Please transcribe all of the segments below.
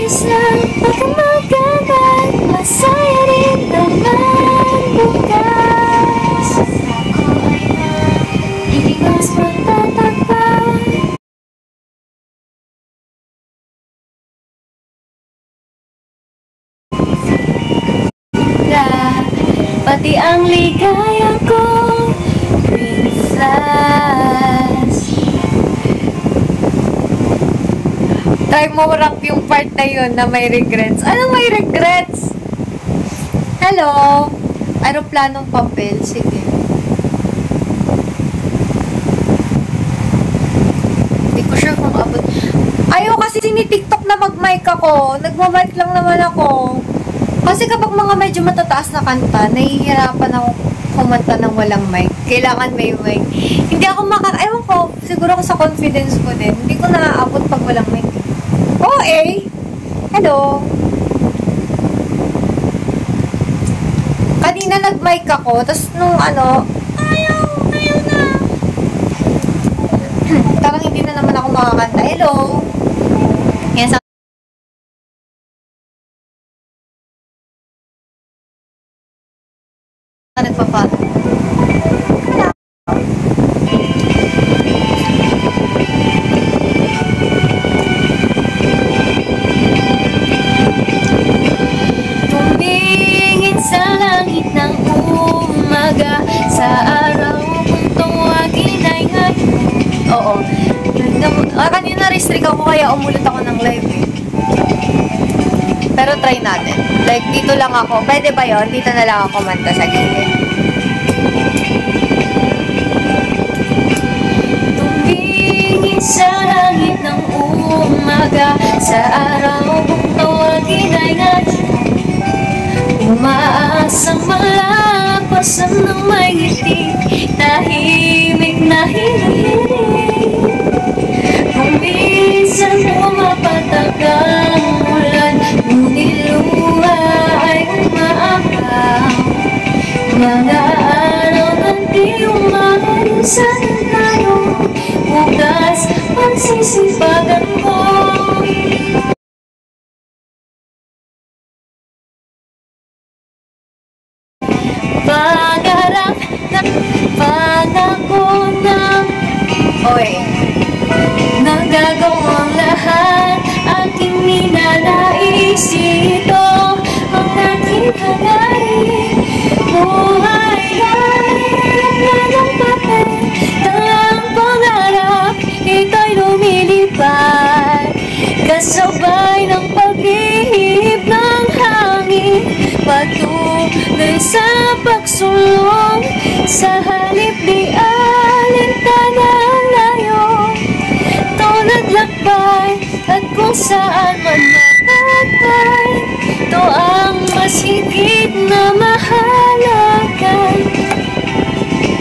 ayos lang pagkamagagal, masaya rin naman bukas. Ako ay naiiwas pagtatakpan. Pati ang ligaya ko reflash. Try mo rap yung part na yun na may regrets. Anong may regrets? Hello? Aeroplanong papel. Sige. Hindi ko sure kung abot. Ayaw kasi sini-tiktok na mag-mic ako. Nagma-mic lang naman ako. Kasi kapag mga medyo matataas na kanta, nahihirapan ako kumanta ng walang mic. Kailangan may mic. Hindi ako ewan ko, siguro ko sa confidence ko din. Hindi ko naaabot pag walang mic. Oh, eh! Hello! Kanina nag-mic ako, tapos nung ayaw na! Parang hindi na naman ako makakanta. Hello! Yes, nagpa-follow. Tumingin sa langit ng umaga, sa araw kung tuwagin ay ngayon. Oo. Kanina restrict ako kaya umulit ako ng live eh. Pero try natin. Like, dito lang ako. Pwede ba yun? Dito na lang ako kumanta sa gilid. Tumingin sa langit ng umaga, sa araw kung tawagin ay ngayon. Umaasang malapasan ng may ngiti, tahimik na hinihiling. Kung minsan pumapatak ang ulan, ngunit luha ay umaakaw. Mga araw na di umahalin sa tayo, bukas pagsisipagan mo. Pangarap na pangako ng nagagawang lahat, aking ninanais ito ang aking hangarin. Buhay ay ng papel, talang pangarap, ito'y lumilipad, kasabay ng paghihip ng hangin, patuloy sa pagsulong, sa halip di alintana layo. Tulad lakbay at kung saan man makatay, ito ang mas higit na mahalagan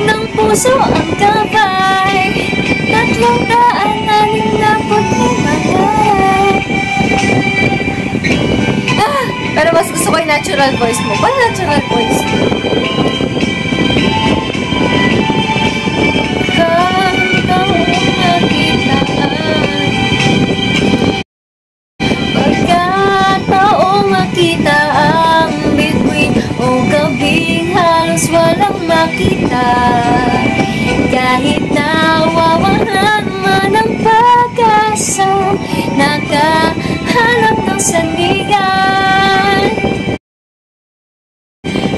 ng puso ang gabay. 365 pero mas gusto ko yung natural voice mo. Paano natural voice mo? Pagkataong makita ang bituin o gabing halos walang makita, kahit nawawalan man ang pag-asa, nakahanap ng sandigan.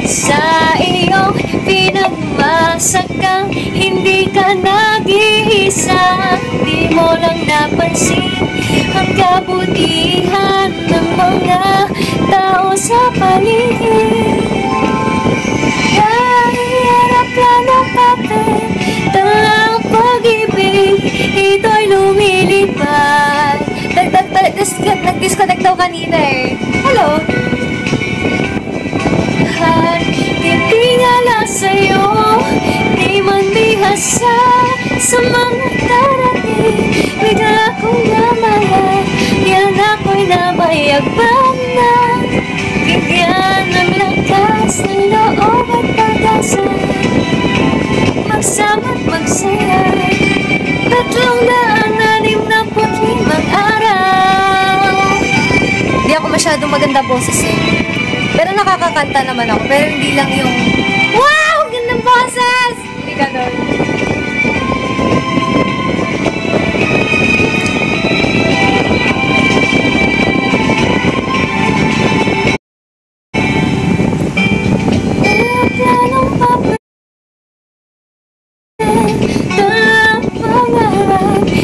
Sa iyong pinagmasakang hindi ka nag-iisa, di mo lang napansin ang kabutihan ng mga tao sa paligid. Kahirap lang ang papel, talang pag-ibig, ito'y lumilipad. Nag-disconnect daw kanina eh. Hello? Titingala sa'yo, di man bihasa sa mga darating. Bigla kong namala, yan ako'y namayagpag na, bigyan ng lakas ng loob at pag-asa, magsama't magsaya. 365 araw. maganda boses eh. Pero nakakakanta naman ako. Pero hindi lang yung, wow! Gandang boses! Hindi ganun.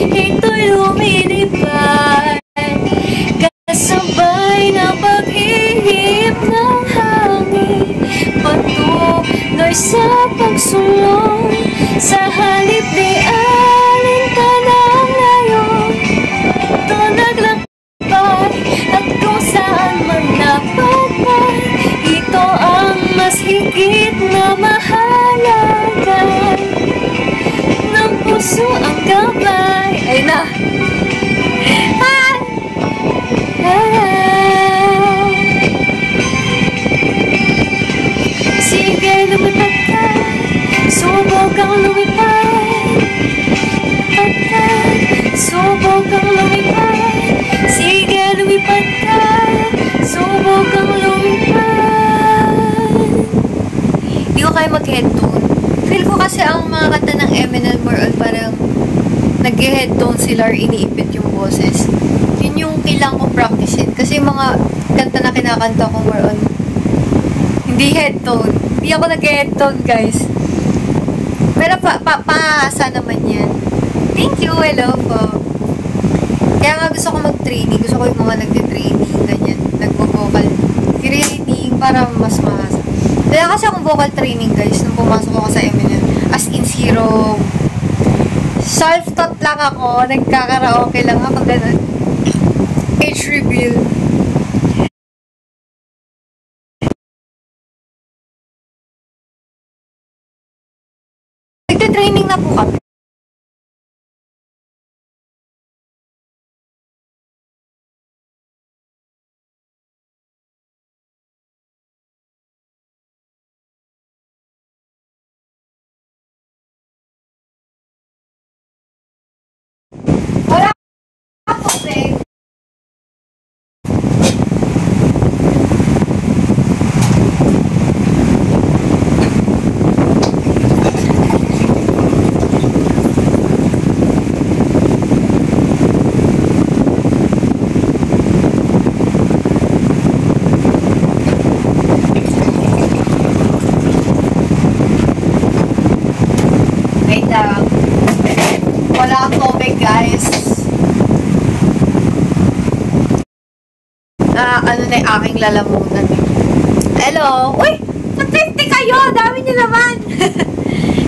Ito'y lumilipad kasabay na paghihip ng hangin, patuloy sa pagsulong sa halip ni alintanang layon. Ito naglakbay at kung saan man napagpay, ito ang mas higit na mahalaga ng puso ang gabay. Ayun na. Sige, lumipad ka, subok ang lumipad. Lumipad ka, subok ang lumipad. Sige, lumipad ka, subok ang lumipad. Hindi ko kayo mag-headtone. Feel ko kasi ang mga kanta ng Eminem more on parang nag-headtone sila or iniipit yung boses. Yun yung kailangan kong practicein. Kasi yung mga kanta na kinakanta ko more on hindi headtone. Hindi ako nag-headtone, guys. Pero paasa naman yan. Thank you, hello po. Kaya nga gusto ko mag-training. Gusto ko yung mga nagtitraining, ganyan. Nagvo-vocal training para mas mahasa. Kaya kasi akong vocal training, guys, nung pumasok ako sa Eminem. As in, zero. Self-taught lang ako. Nagkakaraoke lang ako. Ganun. Age reveal. Nagtitraining na po kami. Wala ako, babe. Wait lang. Wala kang tubig, guys. Ano na yung aking lalamunan. Hello? Uy! Nag-50 kayo! Dami niyo naman!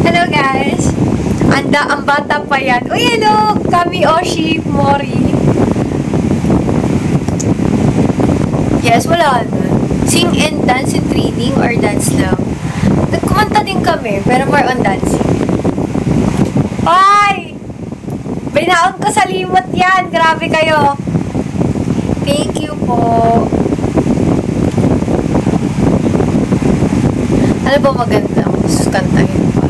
Hello, guys. Ang bata pa yan. Uy, hello! Kami, Oshi, Mori. Yes, wala na. Sing and dance in training or dance lang? Nagkumanta din kami, pero more on dancing. Ay! Binaon ko sa limot yan. Grabe kayo. Thank you po. Ano ba maganda? Kantahin pa.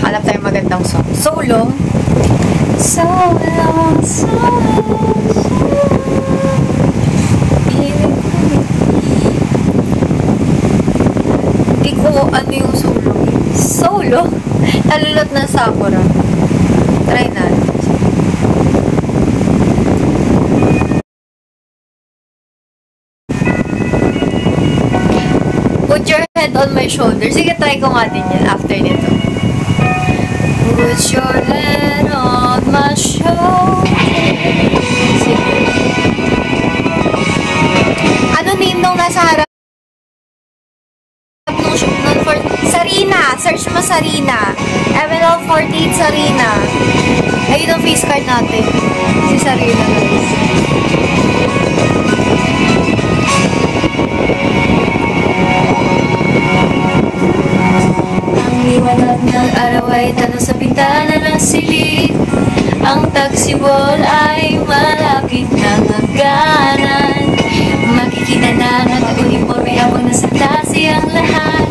Hanap tayo magandang song. Solo. Solo, solo. Di ko ano yung solo. Solo? Talulot ng Sakura. Try natin. Put your head on my shoulder. Sige, try ko nga din yan after nito. Put your head on my shoulder. Sige. Ano name nung nasa harap? Sarina! Search mo Sarina. MNL48 Sarina. Ayun ang face card natin. Si Sarina, guys. Ang liwanag ng araw ay tanong sa bintana ng silid. Ang taksibol ay malapit na nagganan. Makikita na nag-uniforme habang nasa klase ang lahat.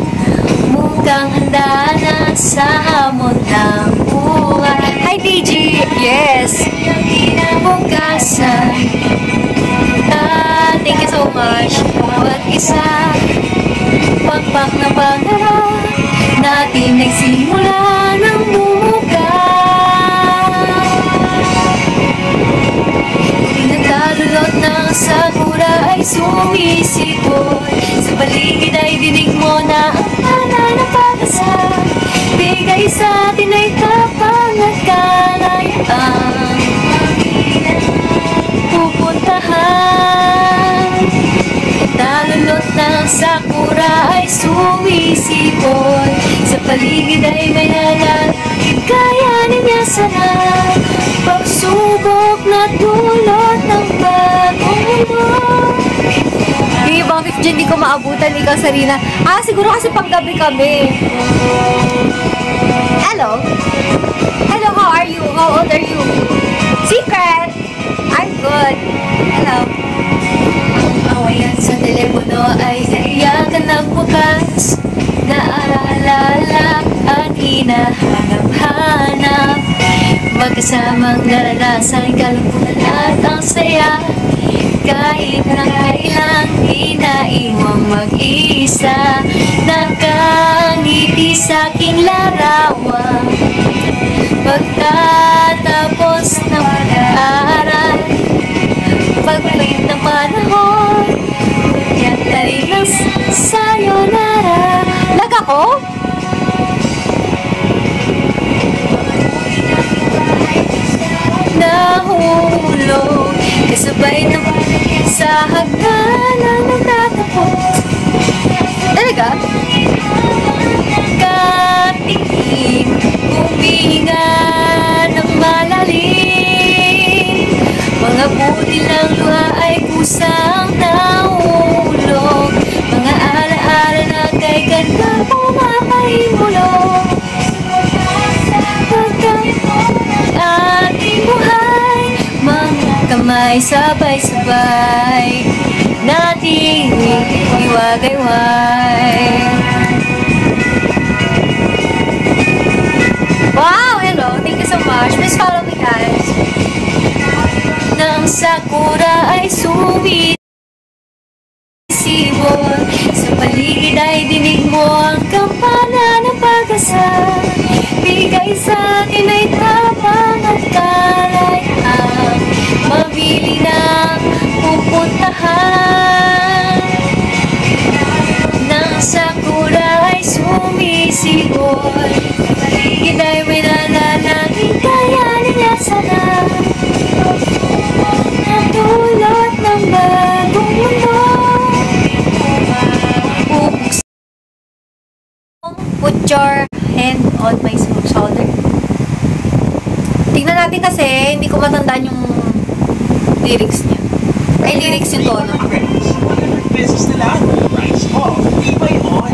Mukhang handa na sa hamon ng buhay. Hi, DG! Yes! Kinabukasan, Thank you so much. bawat isa, pakpak na pangarap natin nagsimula ng bumuka. Pinatalulot ng sakura ay sumisipot, sa paligid ay dinig mo na ang pananapagasa. Bigay sa atin ay tapang at kalayaan, pupuntahan. Talulot ng sakura ay sumisipot, sa paligid ay may nalalagid, kayanin niya sana pagsubok na dulot ng bagong mundo. Yung ibang 15 hindi ko maabutan, ikaw, Sarina. Siguro kasi panggabi kami. Hello? Hello, how are you? How old are you? Secret! I'm good. Hello? Awayan sa telepono ay naiyakan ng bukas, naalala at hinahanap-hanap, magkasamang naranasan kalungkutan at ang saya. Kahit na kailang di naiwang mag-isa, nakangiti sa aking larawan. Pagkatapos ng pag-aaral, pagbalik ng panahon, yan tayo ng sayonara. Lag ako? Nahulog kasabay ng sa hagdanan ng tatapos. Talaga? Katingin, huminga ng malalim, mga butil ng luha ay kusang nahulog, mga alaala na kay ganda pumapahimulog. Ating buhay, mga kamay sabay-sabay nating iwagayway. Wow! Hello! Thank you so much. Please follow me, guys. Nang sakura ay sumisibol, sa paligid ay dinig mo ang kampana ng pag-asa. Bigay sa atin ay tapang at kalayaan, mabili na pupuntahan. Nang sakura ay sumisibol, sa paligid ay may nananangin, kayanin niya sana natulot ng bagong mundo. Put your hand on my shoulder. Tingnan natin kasi, hindi ko matandaan yung lyrics niya. Ay, lyrics yung tono. Beses na lang. Rice Hall. Ibay on.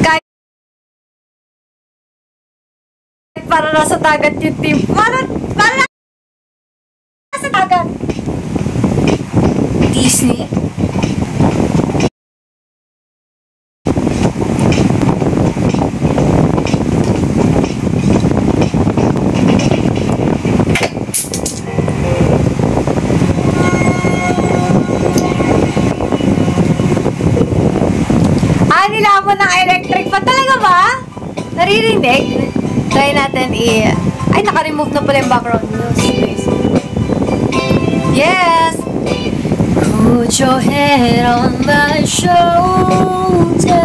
Kahit para nasa dagat yung team. Para nasa dagat. Disney. Nilaman ng electric pa. Talaga ba? Naririnig? Try natin Ay, naka-remove na pala yung background news. Yes! Put your head on my shoulder.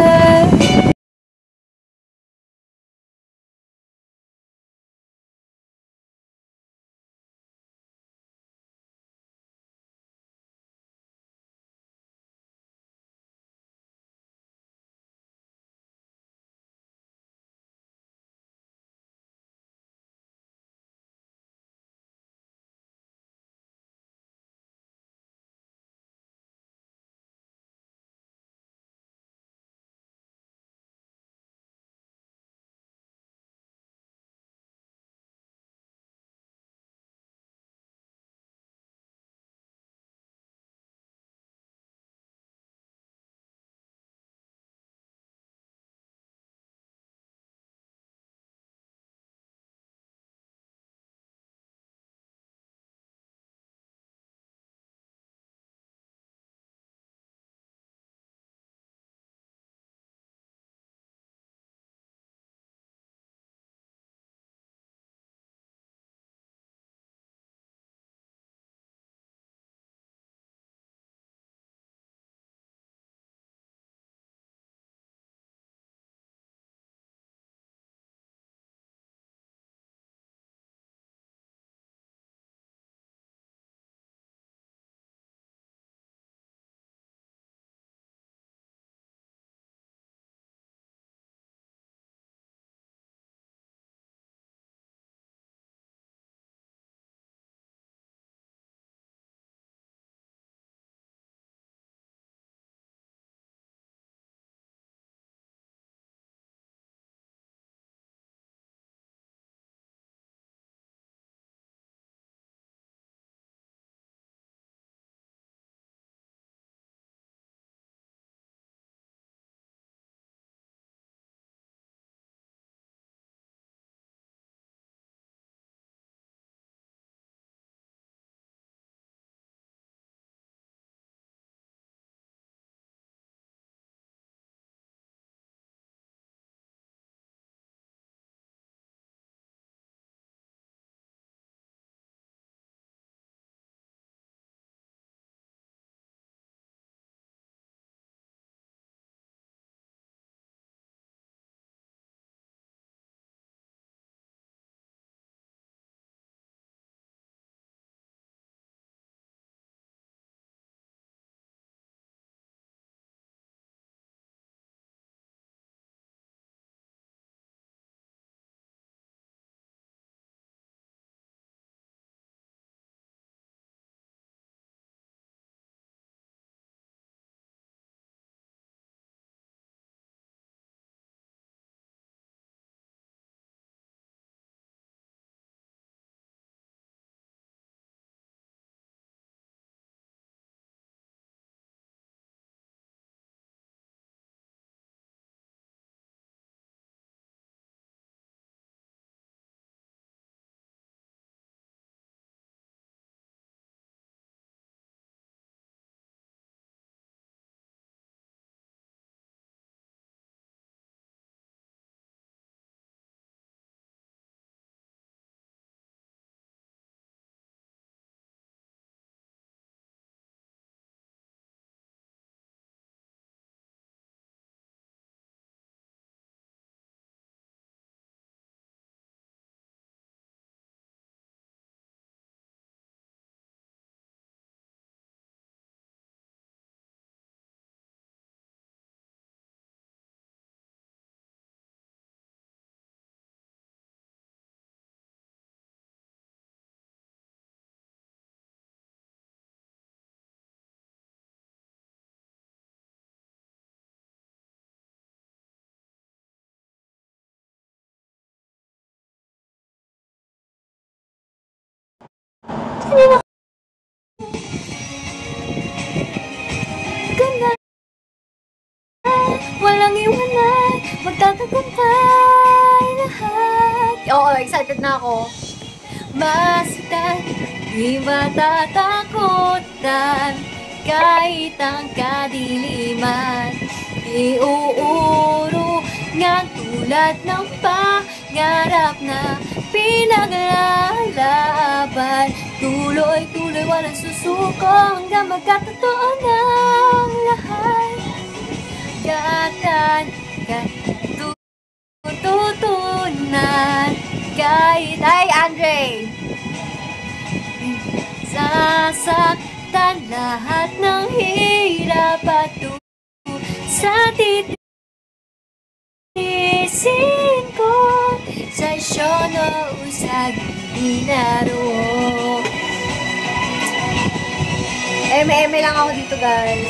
walang iwanan, magtatagumpay lahat. Oo, excited na ako. Masdan, di matatakutan, kahit ang kadiliman. Iuuro nga tulad ng pangarap na pinaglalaban. Tuloy-tuloy, walang susuko hanggang magkatotoo ng lahat. Gatan, tututunan, kahit Ay, Andre! sasaktan lahat ng hirap at sa titiisin ko sa isyono usag inaro. Eme-eme lang ako dito, guys.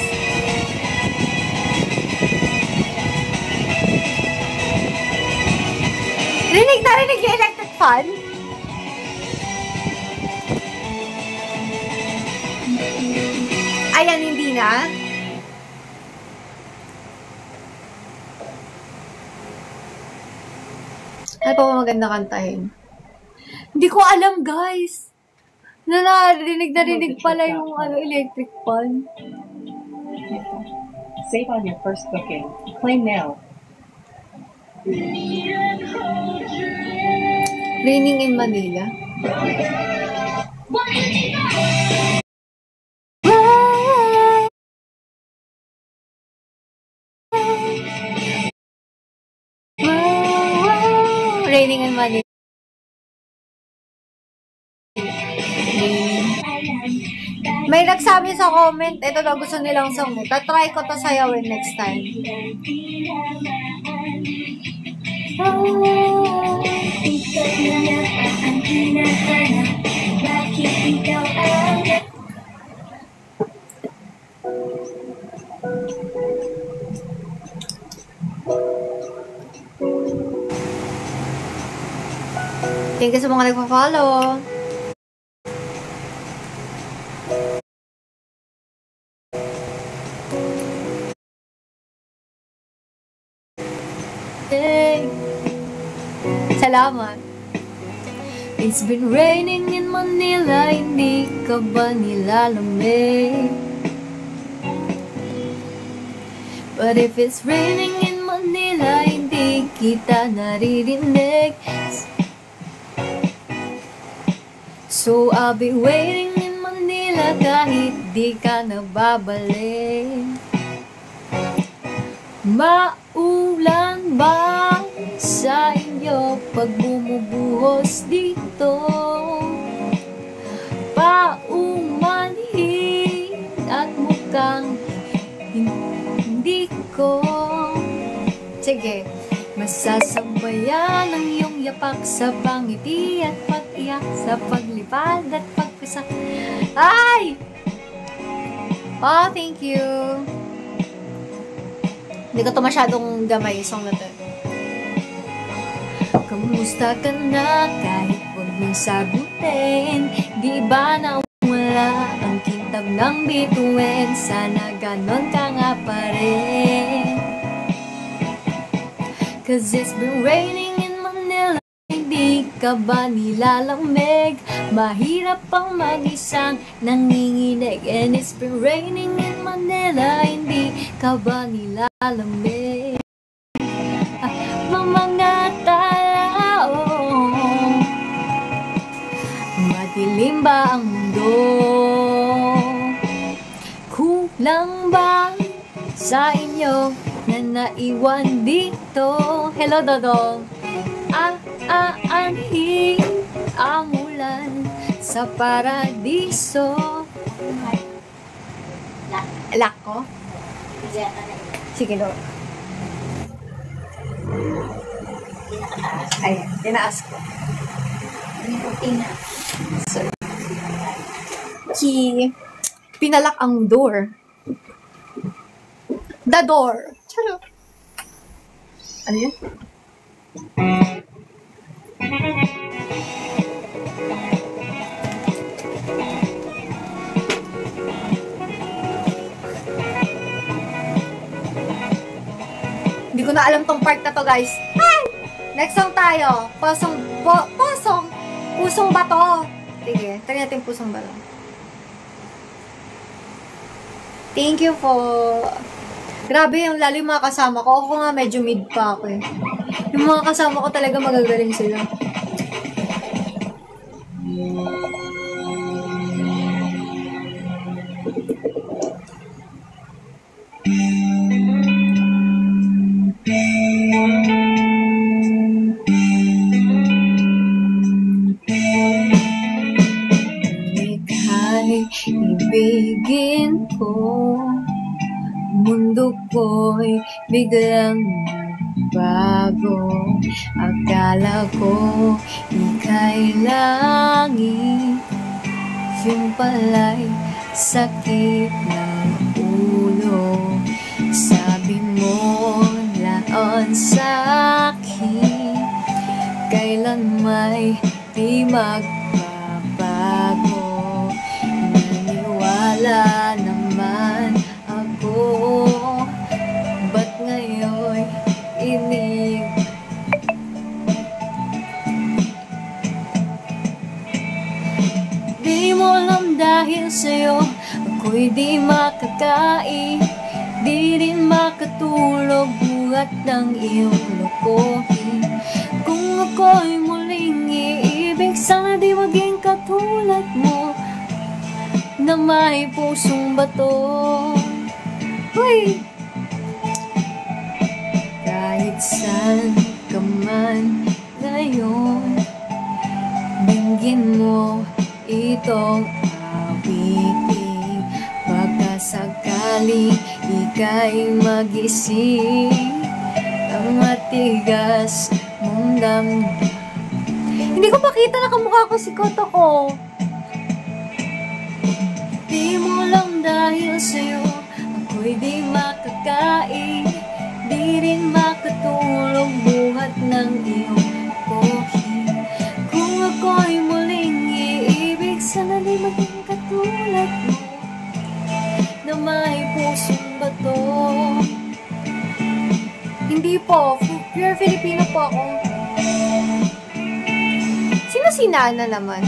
Rinig yung electric fan? Ayan, hindi na. Ano pa ba maganda kantahin? Hindi ko alam, guys. Narinig pala yung electric fan. Save on your first booking. Claim now. Raining in Manila. Raining in Manila. May nagsabi sa comment, ito daw gusto nilang song. Tatry ko to sayawin next time. Thank you sa mga nagpa-follow. Salamat. It's been raining in Manila, hindi ka ba nilalamig? But if it's raining in Manila, hindi kita naririnig. So I'll be waiting in Manila kahit di ka nababalik. Maulan ba sa inyo pag bumubuhos dito? Paumanhin at mukhang hindi ko Sige. masasabayan ang iyong yapak sa pangiti at pag-iyak sa paglipad at pagpisak. Ay! Oh, thank you. Hindi ko to masyadong gamay yung song na to. Kamusta ka na kahit huwag mong sagutin? Di ba na wala ang kintab ng bituin? Sana ganon ka nga pa rin. Cause it's been raining in Manila, hindi ka ba nilalamig? Mahirap pang mag-isang nanginginig. And it's been raining in Manila, hindi ka ba nilalamig? Mga tao, madilim ba ang mundo? Kulang ba sa inyo na naiwan dito? Hello, Dodong. Aanhin ang ulan sa paradiso. Lock ko? Sige, Lord. Ayan, tinaas ko. So, pinalak ang door. The door. Chalo. Ano yun? Hindi ko na alam tong part na to, guys. Hi! Next song tayo. Pusong bato. Sige, try natin pusong bato. Thank you po. Grabe, yung lalo yung mga kasama ko. Ako nga medyo mid pa ako eh. Yung mga kasama ko talaga magagaling sila. Ibigin ko, mundo ko'y biglang bago. Akala ko ika'y langit, yung pala'y sakit ng ulo. Sabi mo laon sa'kin, kailan may di magbabago. Wala naman ako, ba't ngayon inig? Di mo alam dahil sa'yo ako'y di makakain, di rin makatulog buhat ng iyong lokohin. Kung ako'y muling iibig, sana di maging katulad mo na may pusong bato. Uy! Kahit saan ka man ngayon, binggin mo itong awitin. Baka sakaling ika'y magising, ang matigas mong damdamin. Hindi ko makita na kamukha ko si Kotoko. Di mo lang dahil sa'yo ako'y di makakain, di rin makatulog buhat ng iyong kohin. Kung ako'y muling iibig, sana di maging katulad mo na may pusong bato. Hindi po, pure Filipino po ako. Sino si Nana naman?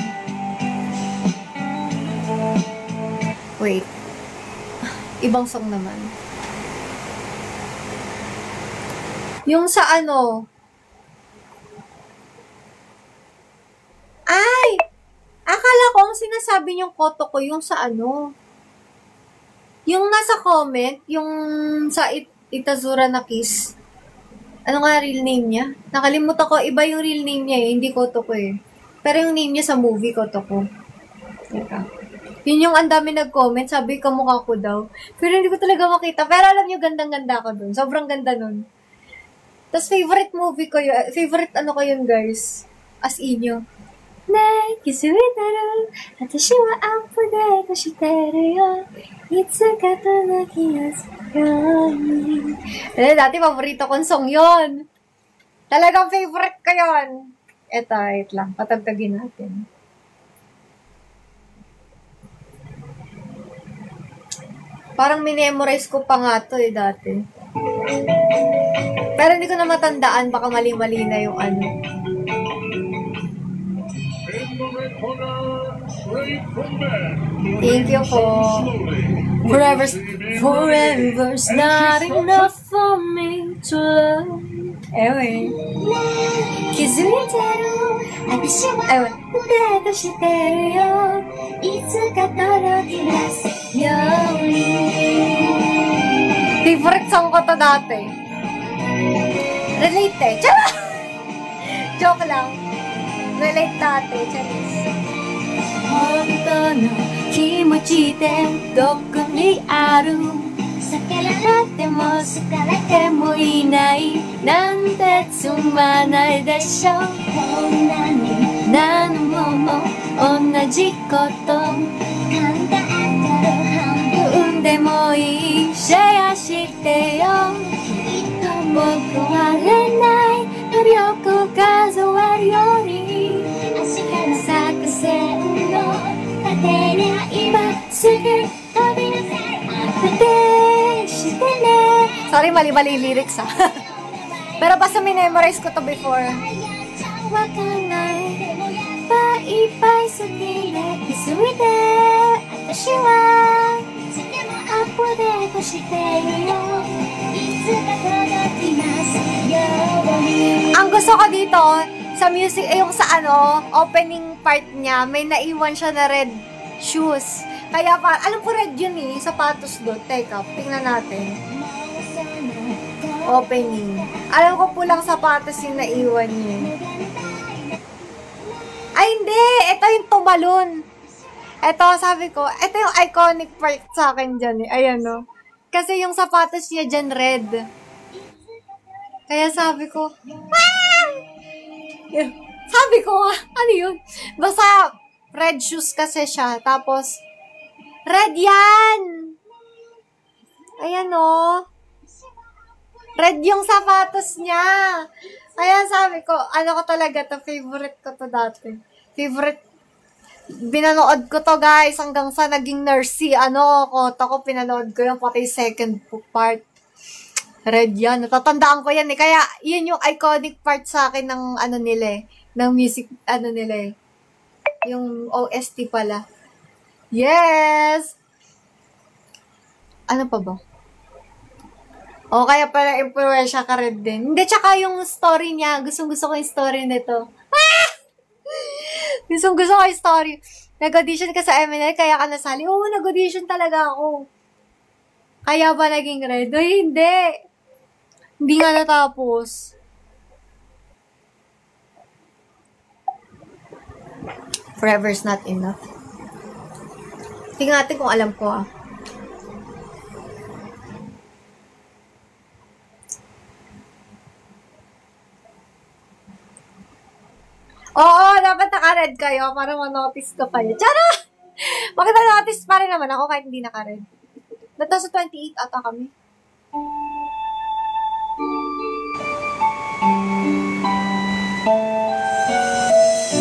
Wait. Ibang song naman. Yung sa ano? Ay! Akala ko ang sinasabi niyong Kotoko yung sa ano? Yung nasa comment, yung sa Itazura na Kiss. Ano nga real name niya? Nakalimutan ko, iba yung real name niya eh, hindi Kotoko eh. Pero yung name niya sa movie, Kotoko. Teka. Yun yung ang dami nag-comment, sabi kamukha ko daw. Pero hindi ko talaga makita. Pero alam nyo, gandang-ganda ko dun. Sobrang ganda nun. Tapos favorite movie ko yun. Favorite ano ko yun, guys. As inyo. Nai, kisuitaru, atashi wa appude toshiteru yo. Itsuka to nakiyasu ni. Dati paborito kong song yun. Talagang favorite ko yun. Eto, wait lang. Patagtagin natin. Parang minemorize ko pa nga to eh dati. Pero hindi ko na matandaan. Baka mali-mali na yung ano. Thank you po. Forever's not enough for me to love. Ewan. Kizumitaru, atashi wa appude toshiteru yo. Itsuka torokimasu yoni. Favorite song ko to dati. Relate eh. Tiyara! Joke lang. Relate dati. Charis. Honto no kimochi de doko ni aru. Sakerate mo sakarate mo inai. Nante tsumanai desho. Honnani nanu mo onaji koto. Kanta ataru hanbun de mo ii. Share shite yo. Ito boku wa renai. Ryoku kazueru yori. Ashikara saku sen no tate ni wa ima sugu tabi nasai. Tate shite ne. Sorry, mali-mali lyrics ha. Pero basta minemorize ko to before. わかんないいっぱいいっぱい好きで急いで私はアップデートしてるよいつか届きますように Ang gusto ko dito, sa music, yung sa opening part niya, may naiwan siya na red shoes. Kaya alam ko red yun eh, sapatos doon. Teka, tingnan natin. Opening. Alam ko pulang sapatos yung naiwan niya. Ay, hindi! Ito yung tumalon. Ito, sabi ko, ito yung iconic part sa akin dyan eh. Ayan o. Kasi yung sapatos niya dyan red. Kaya sabi ko, ah! Sabi ko ano yun? Basta red shoes kasi siya. Tapos, red yan! Ayan o. Red yung sapatos niya. Kaya sabi ko, ano ko talaga to, favorite ko to dati. Favorite. Binanood ko to guys, hanggang sa naging nursey. Ako pinanood ko yung pati second part. Red yan. Natatandaan ko yan eh. Kaya, yun yung iconic part sa akin ng nila eh. Ng music, nila eh. Yung OST pala. Yes! Ano pa ba? O, kaya pala influensya ka rin din. Hindi, tsaka yung story niya. Gustong-gusto ko yung story nito. Ah! Gustong-gusto ko yung story. Nag-audition ka sa MNL, kaya ka nasali. Oo, nag-audition talaga ako. Kaya ba naging red? Ay, hindi. Hindi nga natapos. Forever's not enough. Tingnan natin kung alam ko ah. Oo, dapat naka-red kayo para ma-notice ko pa yun. Tara! Bakit na-notice pa rin naman ako kahit hindi naka-red? Nasa 28 ata kami.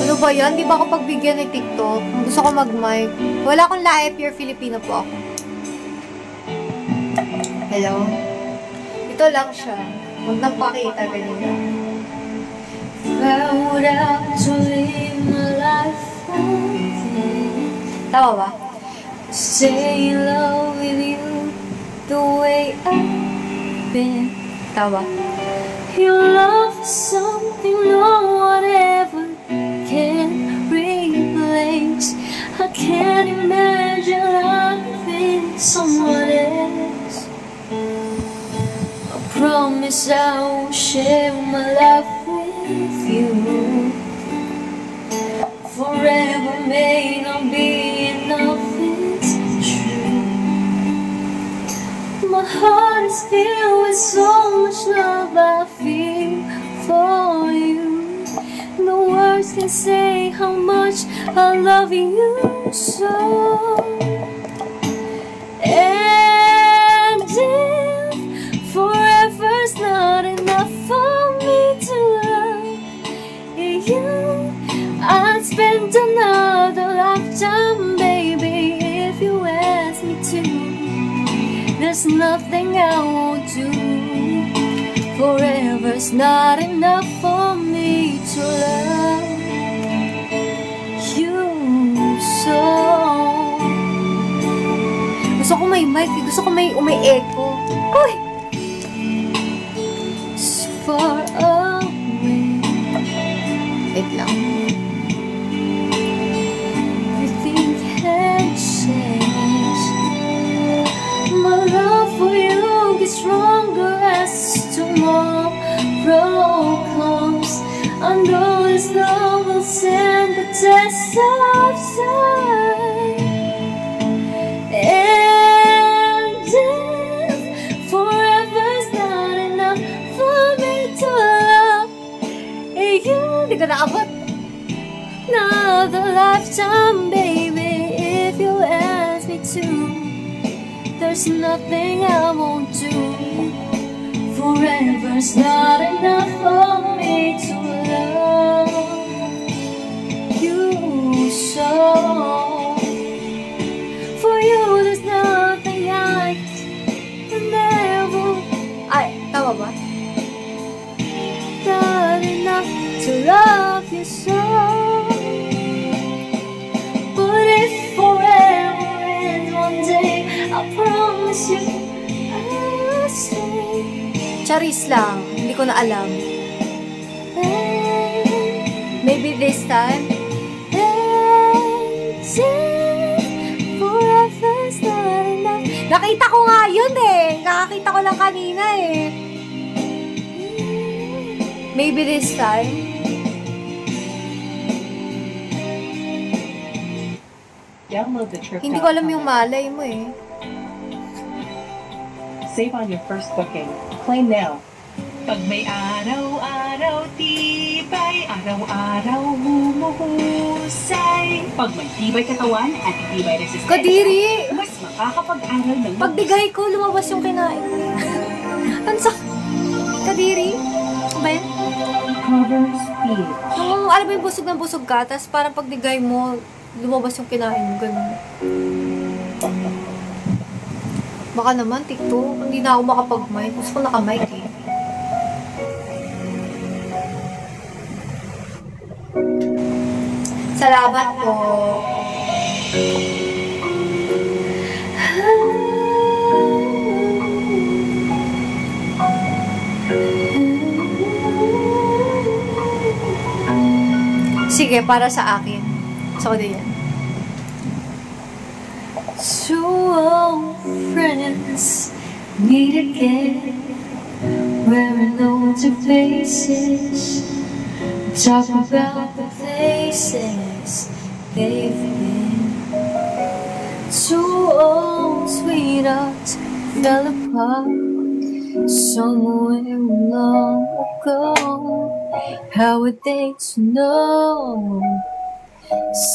Ano ba yan? Di ba ako pagbigyan ng TikTok? Gusto ko mag-mic. Wala akong live, pure Filipino po ako. Hello? Ito lang siya. Huwag nang pakita, ganyan. If I would have to live my life again, Tama ba? stay in love with you the way I've been. Tama ba? Your love is something no one ever can replace. I can't imagine loving someone else. I promise I will share my life with you. Forever may not be enough, it's true. My heart is filled with so much love I feel for you. No words can say how much I love you so. And if forever's not enough for me to love you, I'd spend another lifetime, baby, if you ask me to. There's nothing I won't do. Forever's not enough for me to love you so. Gusto ko may mic. Gusto ko may echo. Uy! So far away. Wait lang. Everything can change. My love for you gets stronger as tomorrow comes. I know this love will stand the test of time. And if forever's not enough for me to love you, Hindi ko naabot. another lifetime, baby, if you ask me to. There's nothing I won't do. Forever's not enough for me to love you so. For you, there's nothing I can never. Ay, tama ba? to love you so. But if forever ends one day, I promise you I will stay. Charis lang. Hindi ko na alam. Maybe this time. Forever's not enough. Nakita ko nga yun eh. Nakakita ko lang kanina eh. Maybe this time. Download the trip. Hindi ko alam yung malay mo eh. Save on your first booking. Claim now. Pag may araw-araw tibay, araw-araw humuhusay. Pag may tibay katawan at tibay resistensya, Kadiri! mas makakapag-aral ng Pagdigay ko, lumabas yung kinain. Ang sak... Kadiri? Ano ba yan? Cover speed. Nung alam mo yung busog ng busog ka, tapos parang pagdigay mo, lumabas yung kinain mo, ganun. Baka naman, TikTok, hindi na ako makapag-mic. Gusto ko naka-mic eh. Salamat po. Sige, para sa akin. So, din yan. So old friends meet again, wearing old faces, talk about the places they've been. Two old sweethearts fell apart somewhere long ago. How would they to know?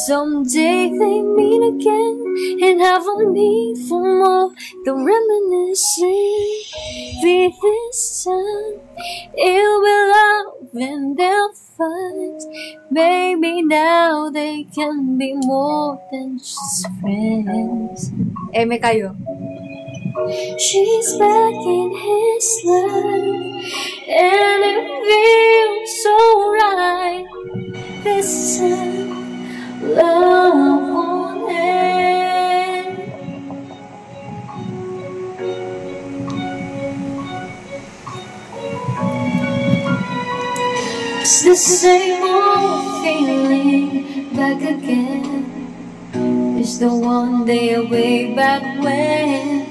Someday they meet again and have a need for more than reminiscing. Be this time it'll be love and they'll find maybe now they can be more than just friends. Eme kayo. She's back in his life and it feels so right. This time love won't end. It's the same old feeling back again. It's the one day way back when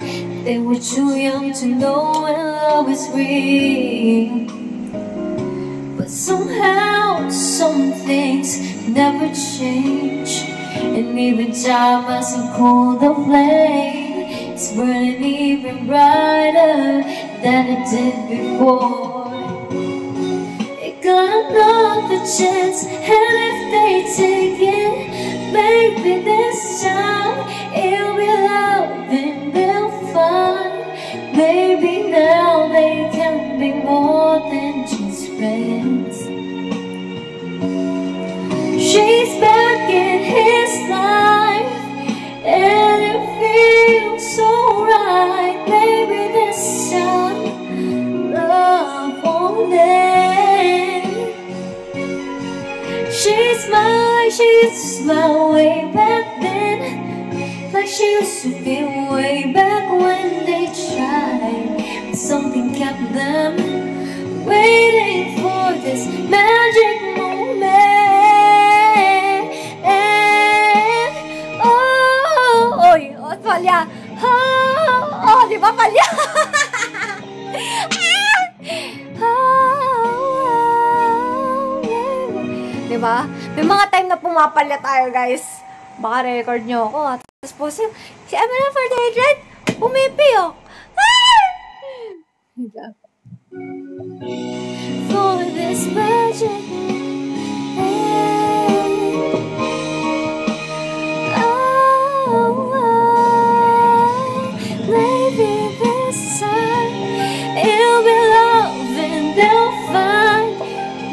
they were too young to know when love is real. But somehow some things never change, and even time hasn't cooled the flame. It's burning even brighter than it did before. It got another chance, and if they take it, maybe this time it'll be love and they'll find. Maybe now they can be more than just friends. She's back in his life and it feels so right. Maybe this time love won't end. She smiled way back then, like she used to feel way back when they tried. But something kept them waiting for this magic moment. Palya. Oh, di ba palya? Di ba? May mga time na pumapalya tayo, guys. Baka record nyo ako. Tapos po si Emma for the Red, umipi, oh. For this magic maybe this time it'll be love and they'll find.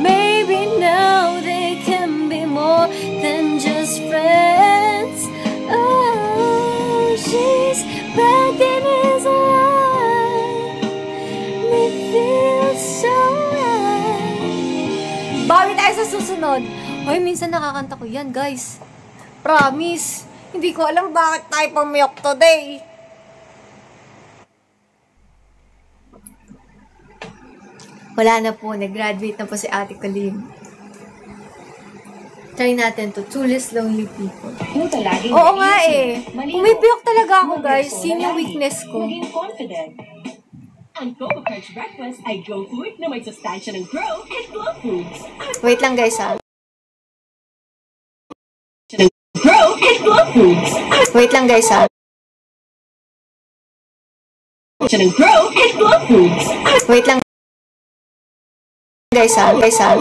Maybe now they can be more than just friends. Oh, she's back in his life. Me feels so right. Bawi tayo tayo sa susunod. Hoy, minsan nakakanta ko yan, guys. Promise. Hindi ko alam bakit tayo pumiyok today. Wala na po. Nag-graduate na po si Ate Kalim. Try natin to. Toolist Lonely People. Oo nga eh. Pumipiyok talaga ako, guys. Yun yung weakness ko. Maging confident. Ang Coco Crunch Breakfast ay Grow Food na may sustansya ng Grow and Glow Foods. Wait lang, guys, ha. Grow and Glow Foods. Wait lang, guys, ha. Ng Grow and Glow Foods. Wait lang, guys, ha. Guys, ha.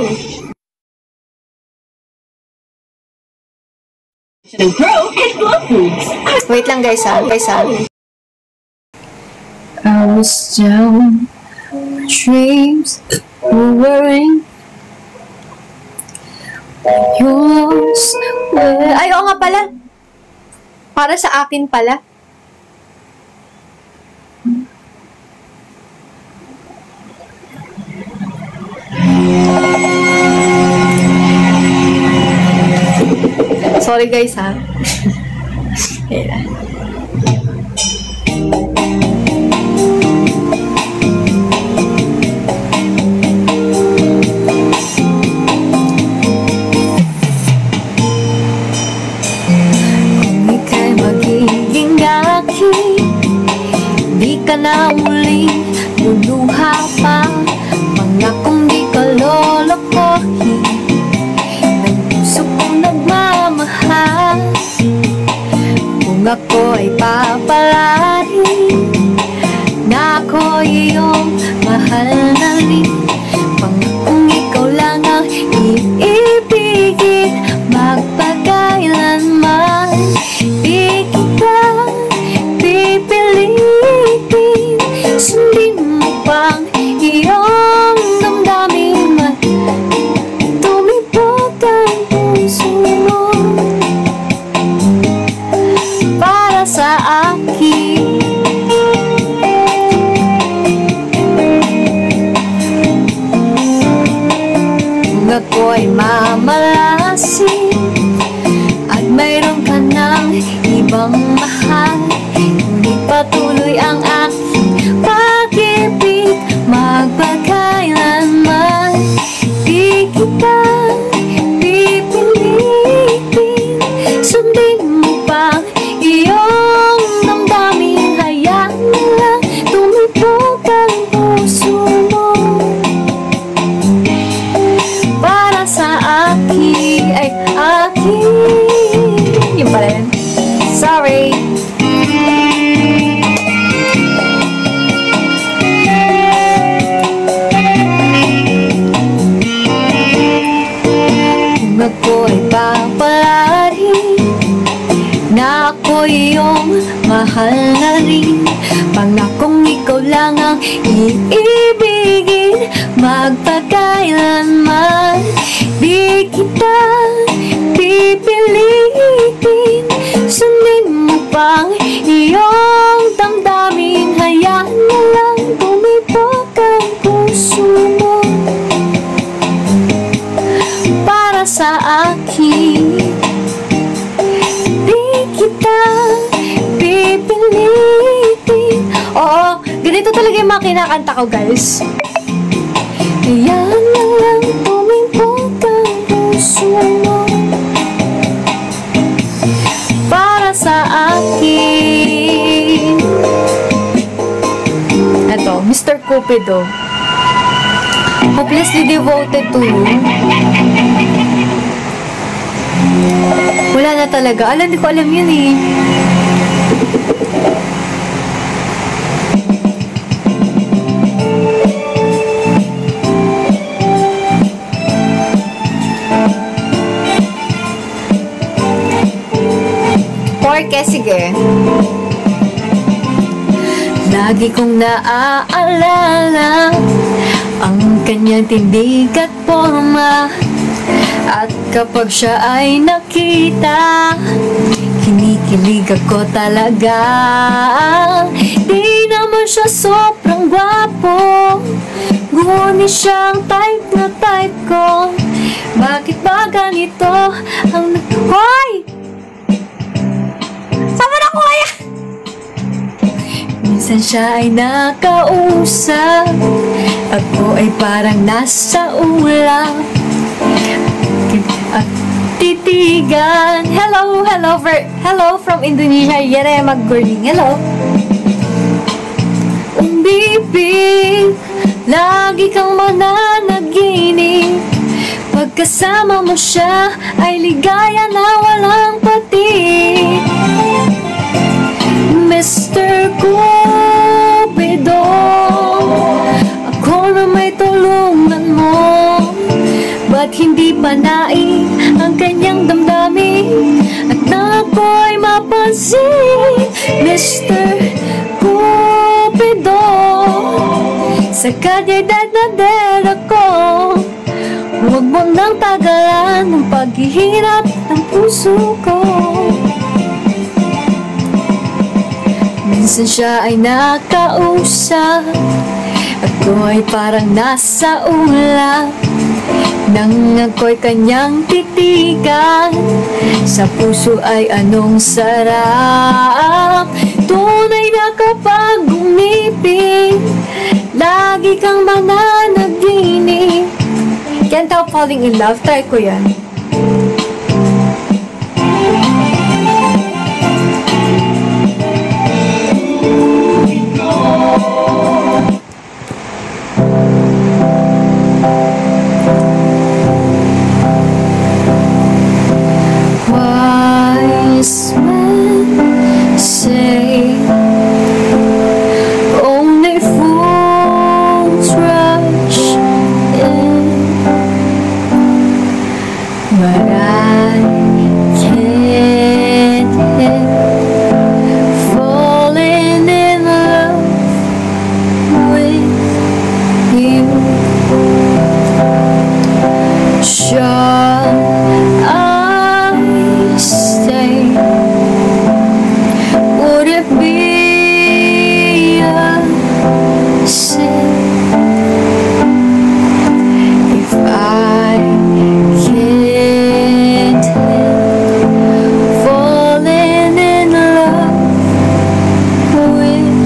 Ng Grow and Glow Foods. Wait lang, guys, ha. Guys, ha. I was down, my dreams were worrying. You lost where Ay, oo nga pala. Para sa akin pala. Sorry, guys, ha. Kaya. na uling luluha pa. Pangakong di ka lolokohin ng puso kong nagmamahal. Kung ako ay papalarin na ako'y iyong mahal na rin. Pangakong ikaw lang ang iibigin magpakailanman. Di kita pipilitin, sundin mo pang iyong damdamin man. Tumibok ang puso mo para sa akin. Kung ako'y mamalasin at mayroon ka ng ibang mahal, ngunit patuloy ang aking pag-ibig magpakailanman. Di kita pipilitin, sundin mo pang iyong damdamin. Hayaan mo lang tumibok ang puso mo para sa akin. Ay, akin. Yung pala yun. Sorry. Kung ako'y papalarin na ako'y iyong mahal na rin. Pangakong ikaw lang ang iibigin magpakailanman. Di kita pipilitin, sundin mo pang iyong damdamin. Hayaan mo lang tumibok ang puso mo para sa akin. Di kita pipilitin. Oo, ganito talaga yung mga kinakanta ko, guys. Hayaan mo lang tumibok ang puso mo para sa akin. Eto, Mr. Cupido. Hopelessly devoted to you. Wala na talaga. Alam, hindi ko alam yun eh. Porke, sige. Lagi kong naaalala ang kanyang tindig at forma. At kapag siya ay nakita, kinikilig ako talaga. Di naman siya sobrang gwapo, ngunit siyang type na type ko. Bakit ba ganito ang Hoy! Sama na ko kaya? minsan siya ay nakausap, ako ay parang nasa ulap at titigan. Hello from Indonesia. Yere Magguring. Hello. Bibig, lagi kang mananaginip. Pagkasama mo siya ay ligaya na walang patik. Mr. Cupido, ako na may tulungan mo. Ba't hindi panain ang kanyang damdamin at na ako'y mapansin? Mr. Cupido, sa kadyedad na dela ko, huwag mo nang tagalan ang paghihirap ng puso ko. Minsan siya ay nakausap, ako ay parang nasa ulap. Nang ako'y kanyang titigan, sa puso ay anong sarap. Tunay na kapag umipin, lagi kang mananaginip. Can't help falling in love. Try ko yan. Wise men say only fools rush in, but I can't help falling in love with you. Shall I stay? Would it be a sin if I can't help falling in love with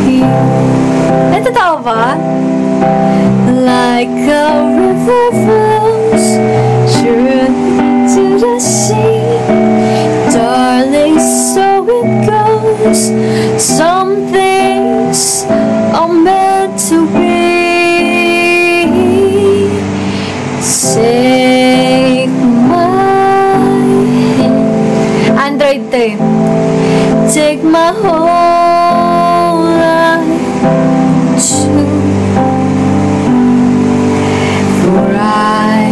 you? Eh, totoo ba? Like a river flows surely to the sea, darling, so it goes. Some things are meant to be. Take my hand, Android to eh. take my whole life too. For I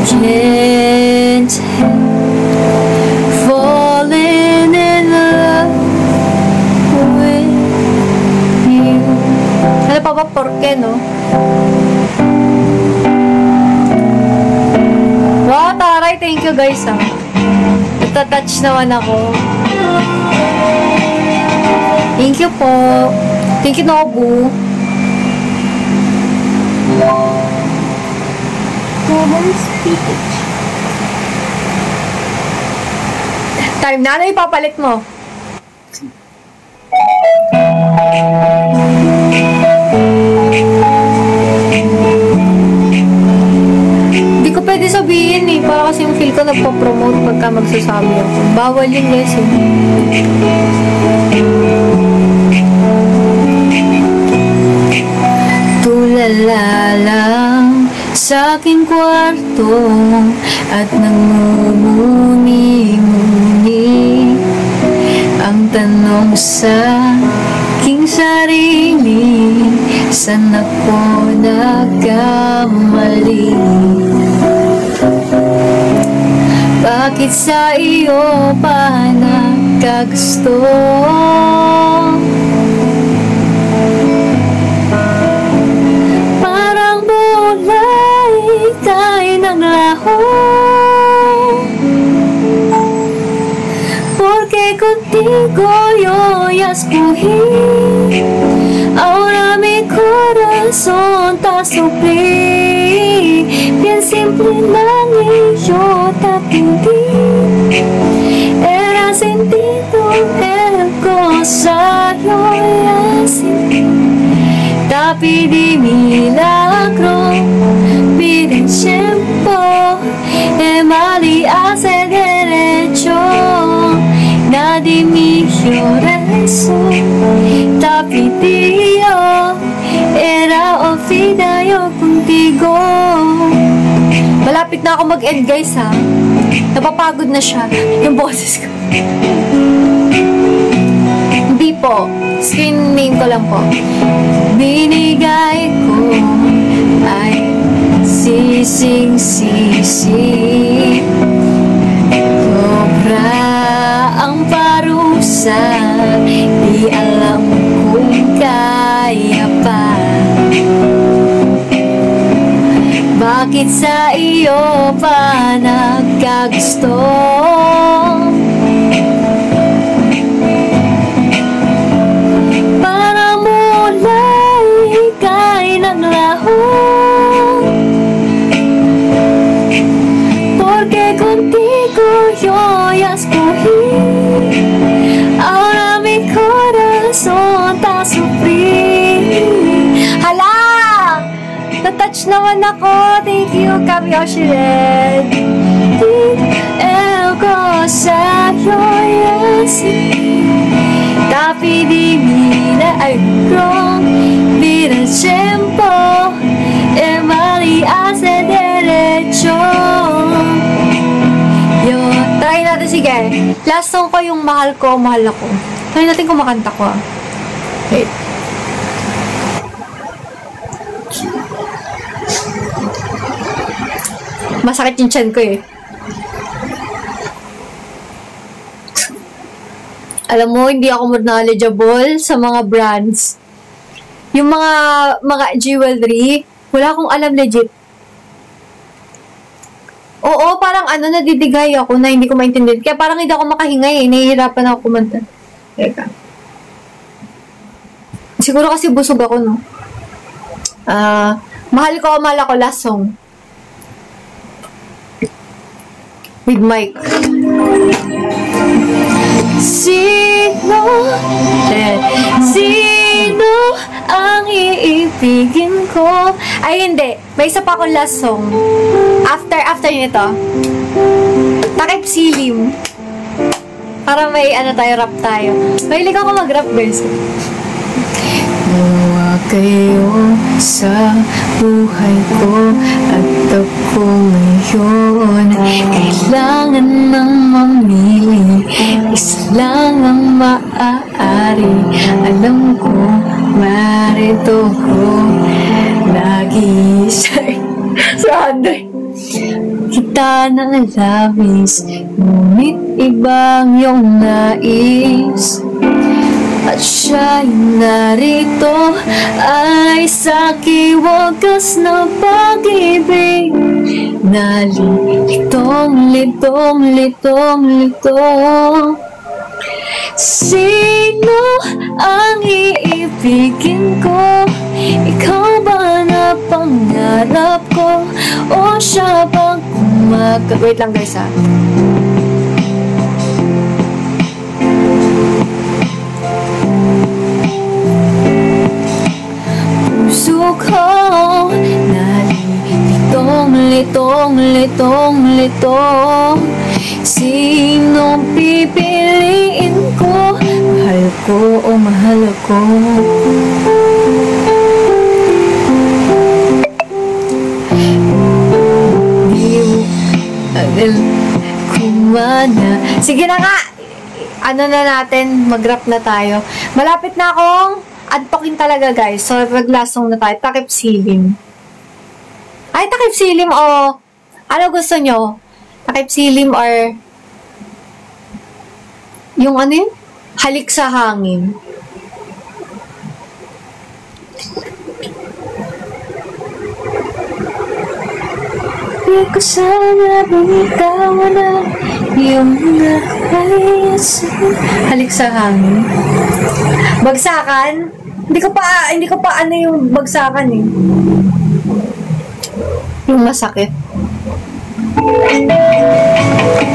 can't help falling in love with you. Ano pa ba? Porke, no? Wow, taray. Thank you, guys, ah. Itatouch naman ako. Thank you po. Thank you, Nobu. Time na. Ano ipapalit mo? Hindi ko pwede sabihin eh. Para kasi yung feel ko nagpo-promote pagka magsasabi ako. Bawal yun, guys eh. Tulala lang sa aking kwarto at nangumuni-muni ang tanong sa aking sarili, saan ako nagkamali? Bakit sa iyo pa nagkagusto? Parang bulay kay naglaho, porque contigo yo ya escogí. Ahora mi corazón te suplí. Bien ng iyo tapintin. Era sentido el gozayo y así. Tapi di milagro piden tiempo e mali hace derecho. Nadie mejor eso. Tapi Dio era olvida yo contigo. Malapit na ako mag-end, guys, ha? Napapagod na siya. Yung boses ko. Hindi po. Screen name ko lang po. Binigay ko ay sising-sisi. Cobra ang parusa, di alam kung kaya pa. Bakit sa iyo pa nagkagusto? Para mula'y ika'y naglaho. Porque contigo yo ya escogí. Ahora mi corazón está sufrir. Hala! Na-touch naman ako. Thank you, Kami Oshiren. El gozayo y así. Tapi di milagro pide tiempo e mali hace derecho. Try natin, sige. Last song ko yung Mahal Ko, Mahal Ako. Try natin kung makanta ko, ah. Wait. Masakit yung chan ko, eh. Alam mo, hindi ako knowledgeable sa mga brands. Yung mga jewelry, wala akong alam legit. Oo, parang nadidigay ako na hindi ko maintindihan. Kaya parang hindi ako makahingay, eh. Nahihirapan ako kumanta. Teka. Siguro kasi busog ako, no? Mahal Ko, Mahal Ako, last song. With Mike. Sino ang iibigin ko? Ay, hindi. May isa pa akong last song. After nito. Takip Silim. Para may tayo, rap tayo. Mahilig ako mag-rap, guys. Nawa kayo sa buhay ko at ako ngayon kailangan nang mamili. Isa lang ang maaari. Alam ko, marito ko lagi sa Andre. Kita ng labis, ngunit ibang iyong nais. At siya'y narito ay sa wagas na pag-ibig na litong. Sino ang iibigin ko? Ikaw ba na pangarap ko? O siya bang Wait lang, guys, ha? puso ko nalilitong-litong. Sinong pipiliin ko? Mahal ko o mahal ako? Sige na nga! Na natin, mag-rap na tayo. Malapit na akong antokin talaga, guys. So, mag-last song na tayo. Takip Silim. Ay, Takip Silim o... Ano gusto nyo? Takip Silim or... Yung ano yun? Halik sa Hangin. Di ko sana binitawan na yung nakayas. Halik sa Hangin. Bagsakan? Hindi ko pa ano yung bagsakan, eh. Yung masakit.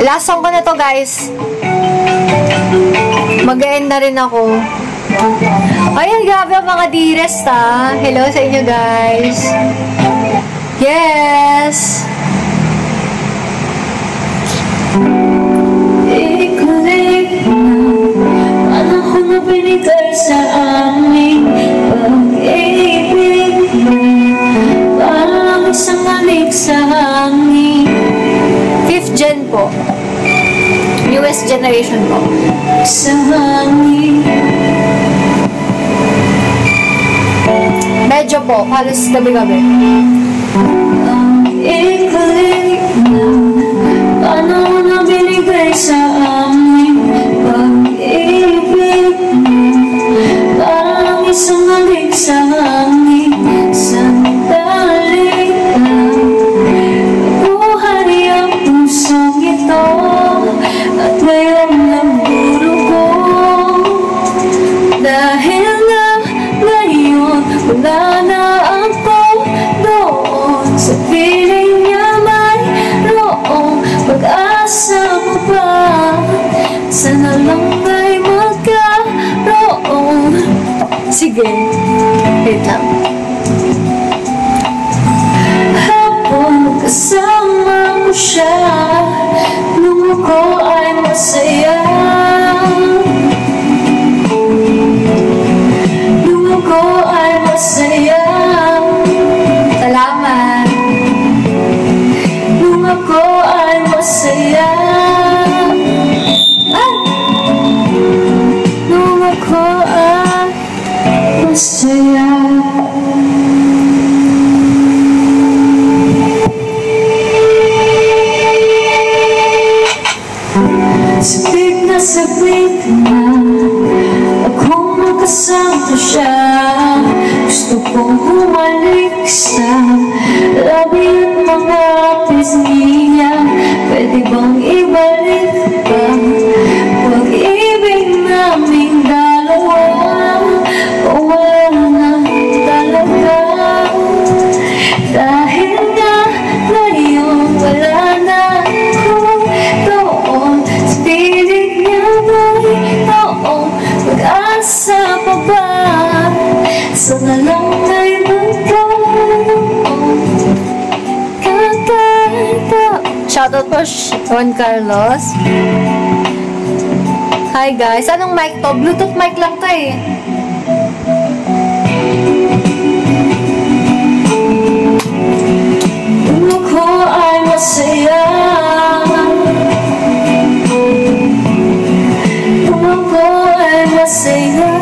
Last song ko na to, guys. Mag-end na rin ako. Ayan, grabe ang mga dearest, ha. Hello sa inyo, guys. Yes. Ikulik na panahon na binigay sa aming pag-ibig na parang isang halik sa hangin. 5th gen po. Newest generation po. Sa hangin. Medyo po. Halos gabi-gabi. Ikulik na panahon na binigay sa aming pag-ibig na parang isang halik sa hangin. Sandali lang buhay ang pusong ito at ngayon naburugo dahil na ngayon wala na ako doon sa piling niya mayroong pag-asa mo ba? Sana lang ay magkaroon. Sige. Wait lang. Habang kasama mo siya, nung ako ay masaya. Nung ako ay masaya. Salamat. Nung ako ay masaya. Ay! Nung ako ay masaya. Sabik na akong makasama siya. Gusto kong humalik sa labi at mga pisngi niya. Pwede bang ibalik pa pag-ibig naming dalawa? O wala na talaga? Dahil nga ngayon wala na ako doon sa piling niya mayroong pag-asa pa ba? Sana lang ay magkaroon kakaiba. Shoutout po, Juan Carlos. Hi, guys. Anong mic to? Bluetooth mic lang to eh. Kung ako ay masaya, kung ako ay masaya.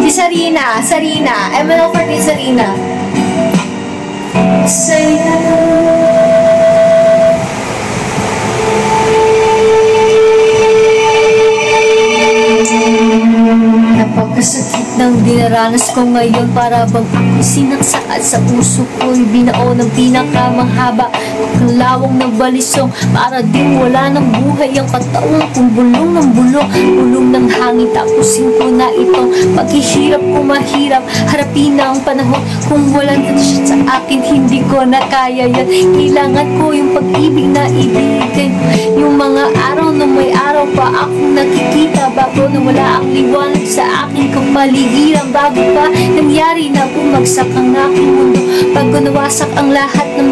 Si Sarina. ML14 Sarina. Masaya. Napakasakit ng dinaranas ko ngayon. Para bang ako'y sinaksakan sa puso ko'y binao ng pinakamahaba ang lawang ng balisong. Para din wala ng buhay ang kataong kung bulong ng bulong, bulong ng hangin. Tapusin ko na itong paghihirap ko mahirap. Harapin na ang panahon kung walang siya sa akin. Hindi ko na kaya yan. Kailangan ko yung pag-ibig na ibigay. Yung mga araw na may araw pa akong nakikita bago na wala ang liwanag sa aking kapaligiran. Bago pa nangyari na bumagsak ang aking mundo, bago nawasak ang lahat ng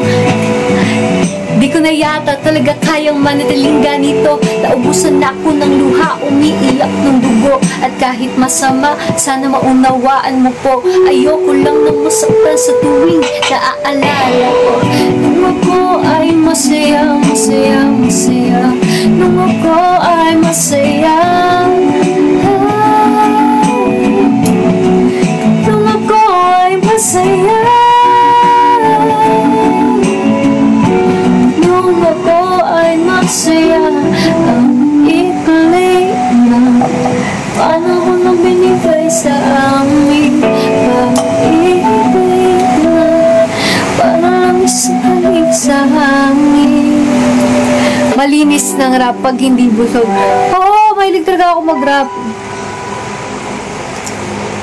di ko na yata talaga kayang manatiling ganito. Naubusan na ako ng luha, umiiyak ng dugo. At kahit masama, sana maunawaan mo po. Ayoko lang nang masaktan sa tuwing naaalala ko. Nung ako ay masaya, masaya, masaya. Nung ako ay masaya. Nung ako ay masaya. Nung ako ay masaya. Ang ikli na panahon na binigay sa amin. Pag-ibig na parang isang halik sa hangin. Malinis ng rap pag hindi busog. Oo, mahilig talaga ako mag-rap.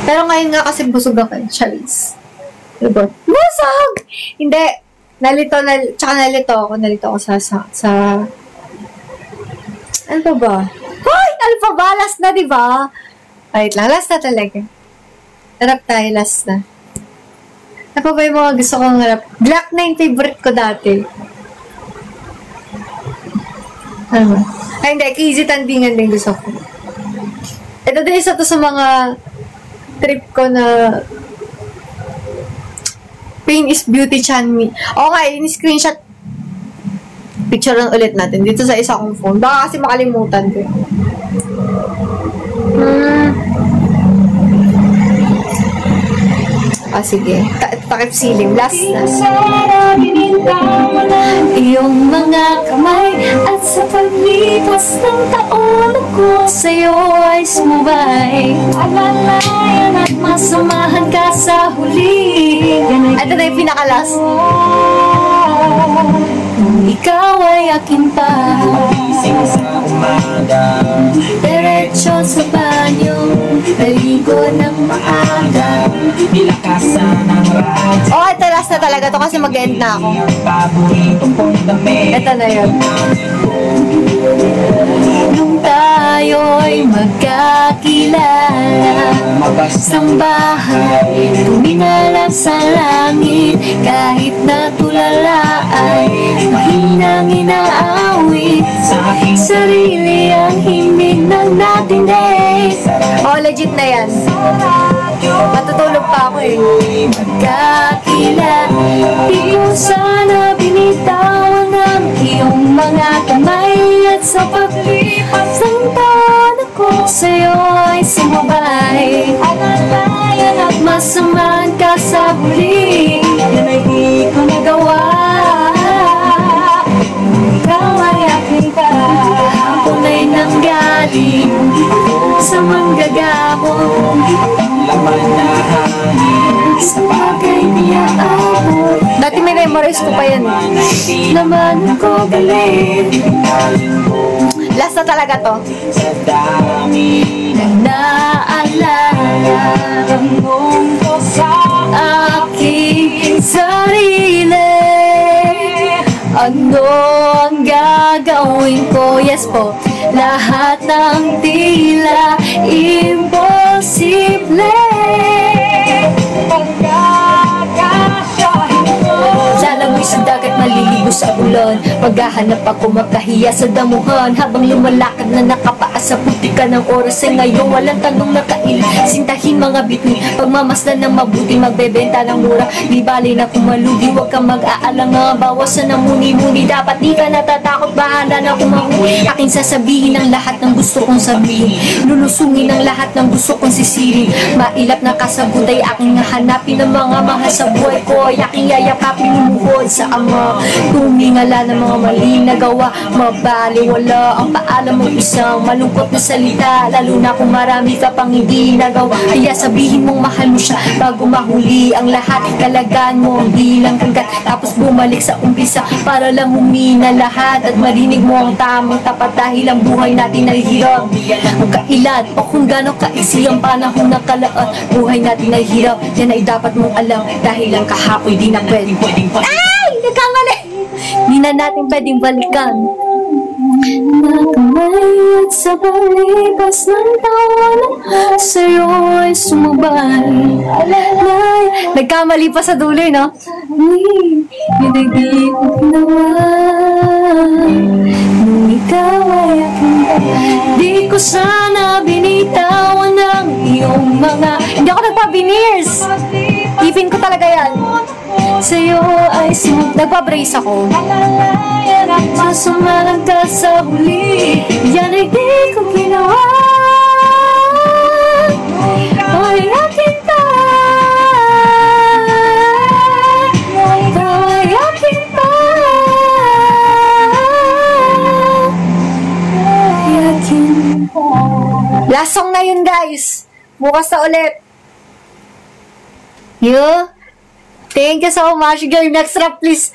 Pero ngayon nga kasi busog ako. Charis. Busog! Hindi. Nalito ako sa ano pa ba? Hoy! Ano pa ba? Last na, di ba? Wait lang, last na talaga. Harap tayo, last na. Ano pa ba yung mga gusto kong harap? Black na yung favorite ko dati. Ano? Ay, hindi. Easy Tandingan din gusto ko. Ito din isa to sa mga trip ko na Pain is Beauty Chanmi. Okay, in-screenshot picture lang ulit natin dito sa isa kong phone. Baka kasi makalimutan ko. Sige. Takip silim. Last na. Iyong mga kamay at sa paglipas ng taon ako sa'yo ay sumubay. Alalayan at masamahan ka sa huli. Ito na yung pinaka-last. Ikaw ay akin pa. Gising sa umaga, Diretso sa banyo, naligo ng maaga. nilakasan ng radyo. Oh, ito last na talaga to kasi mag-end na ako. Paborito kong damit. Ito na yun. Nung tayo'y magkakilala, isang bahay, tumingalak sa langit. Kahit natulala ay mahinang inaawit. Sa aking sarili ang himig ng nating day. Oh, legit na yan. Matutulog pa ako eh. Magkakilala, di ko sana binitawan ang iyong mga kamay. At sa paglipas ng taon ako sa'yo ay sumabay. Alalayan at masamahan ka sa huli. Yan ay di ko nagawa. Ikaw ay aking pa. Hapon ay nanggaling sa manggagabong. Laman na hangin Sa bagay niya abot. Dati may memorize ko pa yan eh. Naman ko galing. Last na talaga to. sa dami Na naalala ko sa aking sarili. Ano ang gagawin ko? Yes po. Lahat ng tila imposible. Lalangoy sa dagat, maliligo sa ulon. Maghahanap ako makahiya sa damuhan. Habang lumalakad na nakapaas sa putika ng oras. Ay ngayon walang tanong na kail. Sintahin mga bituin, pagmamasdan ng mabuti, magbebenta ng mura. Di bali na kumalugi, huwag kang mag-aalang nga. Bawasan ng muni-muni, dapat di ka natatakot. Bahala na kumahuli. Aking sasabihin ang lahat ng gusto kong sabihin. Lulusungin ang lahat ng gusto kong sisirin. Mailap na kasabot ay aking hanapin ng mga mahal sa buhay ko. Ay aking yayakapin lumuhod sa ama. Tumingala ng mga mali na gawa. Mabaliwala ang paalam mo isang malungkot na salita. Lalo na kung marami ka pang hindi nagawa. Kaya sabihin mong mahal mo siya bago mahuli ang lahat. Kalagaan mo ang bilang hanggat. Tapos bumalik sa umpisa para lang humina lahat. At marinig mo ang tamang tapat dahil ang buhay natin ay hirap. Ang kailan o kung gano'ng kaiksi ang panahon na kalaan. Buhay natin ay hirap, yan ay dapat mong alam. Dahil ang kahapon di na pwedeng ay! Nagkamali! Di na natin pwedeng balikan. Nakamay at sa balipas ng taon sa'yo ay sumubay. Alalay. Nagkamali pa sa dulo eh, no? Yun ay di ko ginawa. Nung ikaw ay aking di ko sana binitawan ang iyong mga. Hindi ako nagpa-veneers. Ipin ko talaga yan. Sa'yo ay Nagpa-brace ako. Alalayan at masamahan ka sa huli. Yan ay di ko ginawa. Ay akin pa. Ay akin pa. Ay akin pa. Last song na yun, guys. Bukas na ulit. Thank you so much, guys. Next rap, please.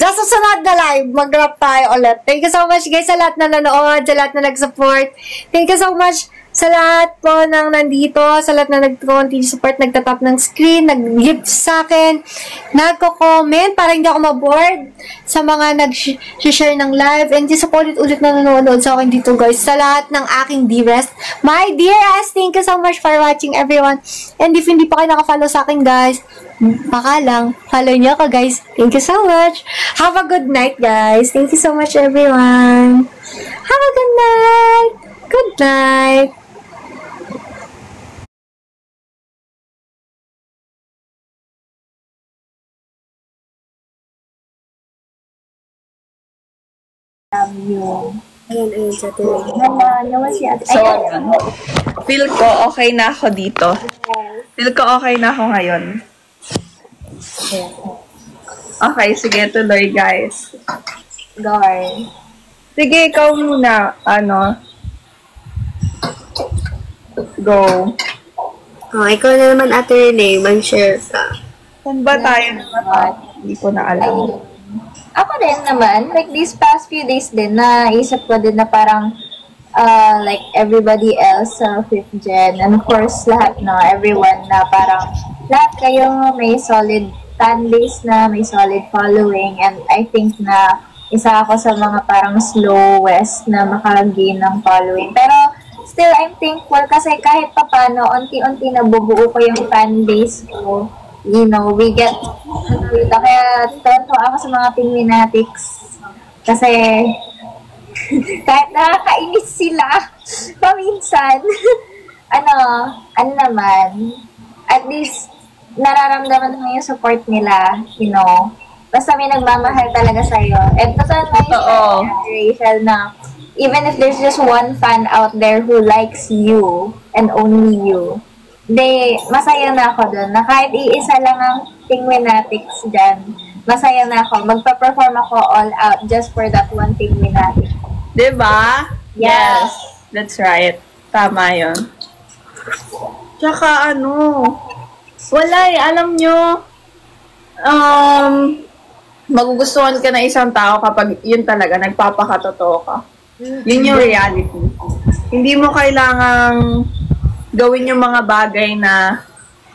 Sa susunod na live, mag-rap tayo ulit. Thank you so much, guys, sa lahat na nanood, sa lahat na nag-support. Thank you so much Sa lahat po ng nandito, sa lahat na nag-continue support, nagtatap ng screen, nag-gift sa akin, nagko-comment para hindi ako maboard, sa mga nag-share ng live, and sa ulit-ulit na nanonood sa akin dito guys, sa lahat ng aking dearest, my dearest, thank you so much for watching everyone. And if hindi pa kayo naka-follow sa akin guys, baka lang, follow niyo ako guys. Thank you so much. Have a good night guys. Thank you so much everyone. Have a good night. Good night. So, feel ko okay na ako dito. Feel ko okay na ako ngayon. Okay, sige, tuloy guys. Sige, ikaw muna. Go. Ikaw na naman, Ate Renee, mag-share ka. Saan ba tayo naman? Hindi ko na alam. Ako din naman, like these past few days din, naisip ko din na parang like everybody else sa 5th Gen, and of course lahat everyone na parang lahat kayo may solid fan base na, may solid following, and I think na isa ako sa mga parang slowest na makagain ng following. Pero still, I'm thankful kasi kahit papano, unti-unti nabubuo ko yung fan base ko. You know, we get kaya tonto ako sa mga Pinguinatics kasi kahit nakakainis sila paminsan ano naman, at least nararamdaman mo yung support nila, you know, basta may nagmamahal talaga sa'yo. And totoo na Rachel, na even if there's just one fan out there who likes you and only you, masaya na ako dun. Na kahit iisa lang ang Pinguinatics dyan, masaya na ako. Magpa-perform ako all out just for that one Pinguinatic. Diba? Yes. That's right. Tama yun. Tsaka wala alam nyo, magugustuhan ka na isang tao kapag yun talaga, nagpapakatotoo ka. Yun yung reality. Hindi mo kailangang gawin yung mga bagay na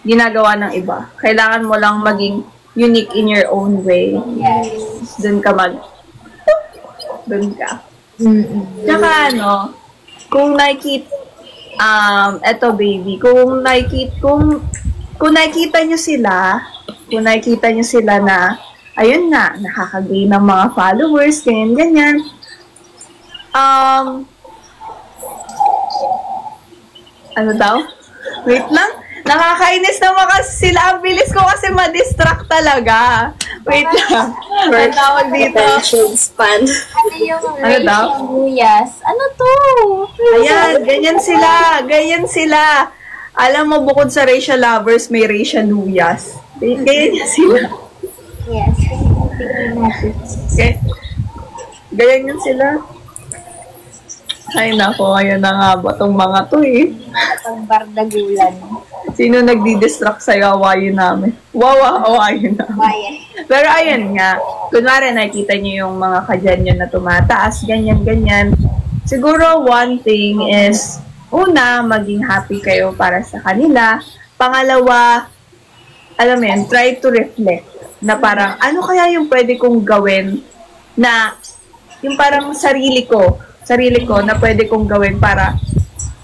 ginagawa ng iba. Kailangan mo lang maging unique in your own way. Yes. Doon ka doon ka. Tsaka kung nakikita, eto baby, kung nakikita nyo sila na, ayun na, nakakagain ng mga followers, ganyan. Ano daw? Wait lang. Nakakainis naman kasi sila. Ang bilis ko kasi ma-distract talaga. Wait lang. Ang tawag dito. Attention span. Ano yung Ano daw? Luyas? Ano to? Ayan, ganyan sila. Alam mo, bukod sa racial lovers, may racial luyas. Ganyan sila. Yes. Okay. Ganyan sila. Ay nako, ayan na nga ba itong mga to Pagbardagulan. Sino nagdi-distract sa'yo? Awayin namin. Awayin namin. Pero ayun nga, kunwari nakikita niyo yung mga kadyan na tumataas, ganyan. Siguro one thing is, una, maging happy kayo para sa kanila. Pangalawa, alam mo yun, try to reflect na parang, ano kaya yung pwede kong gawin na, yung parang sarili ko na pwede kong gawin para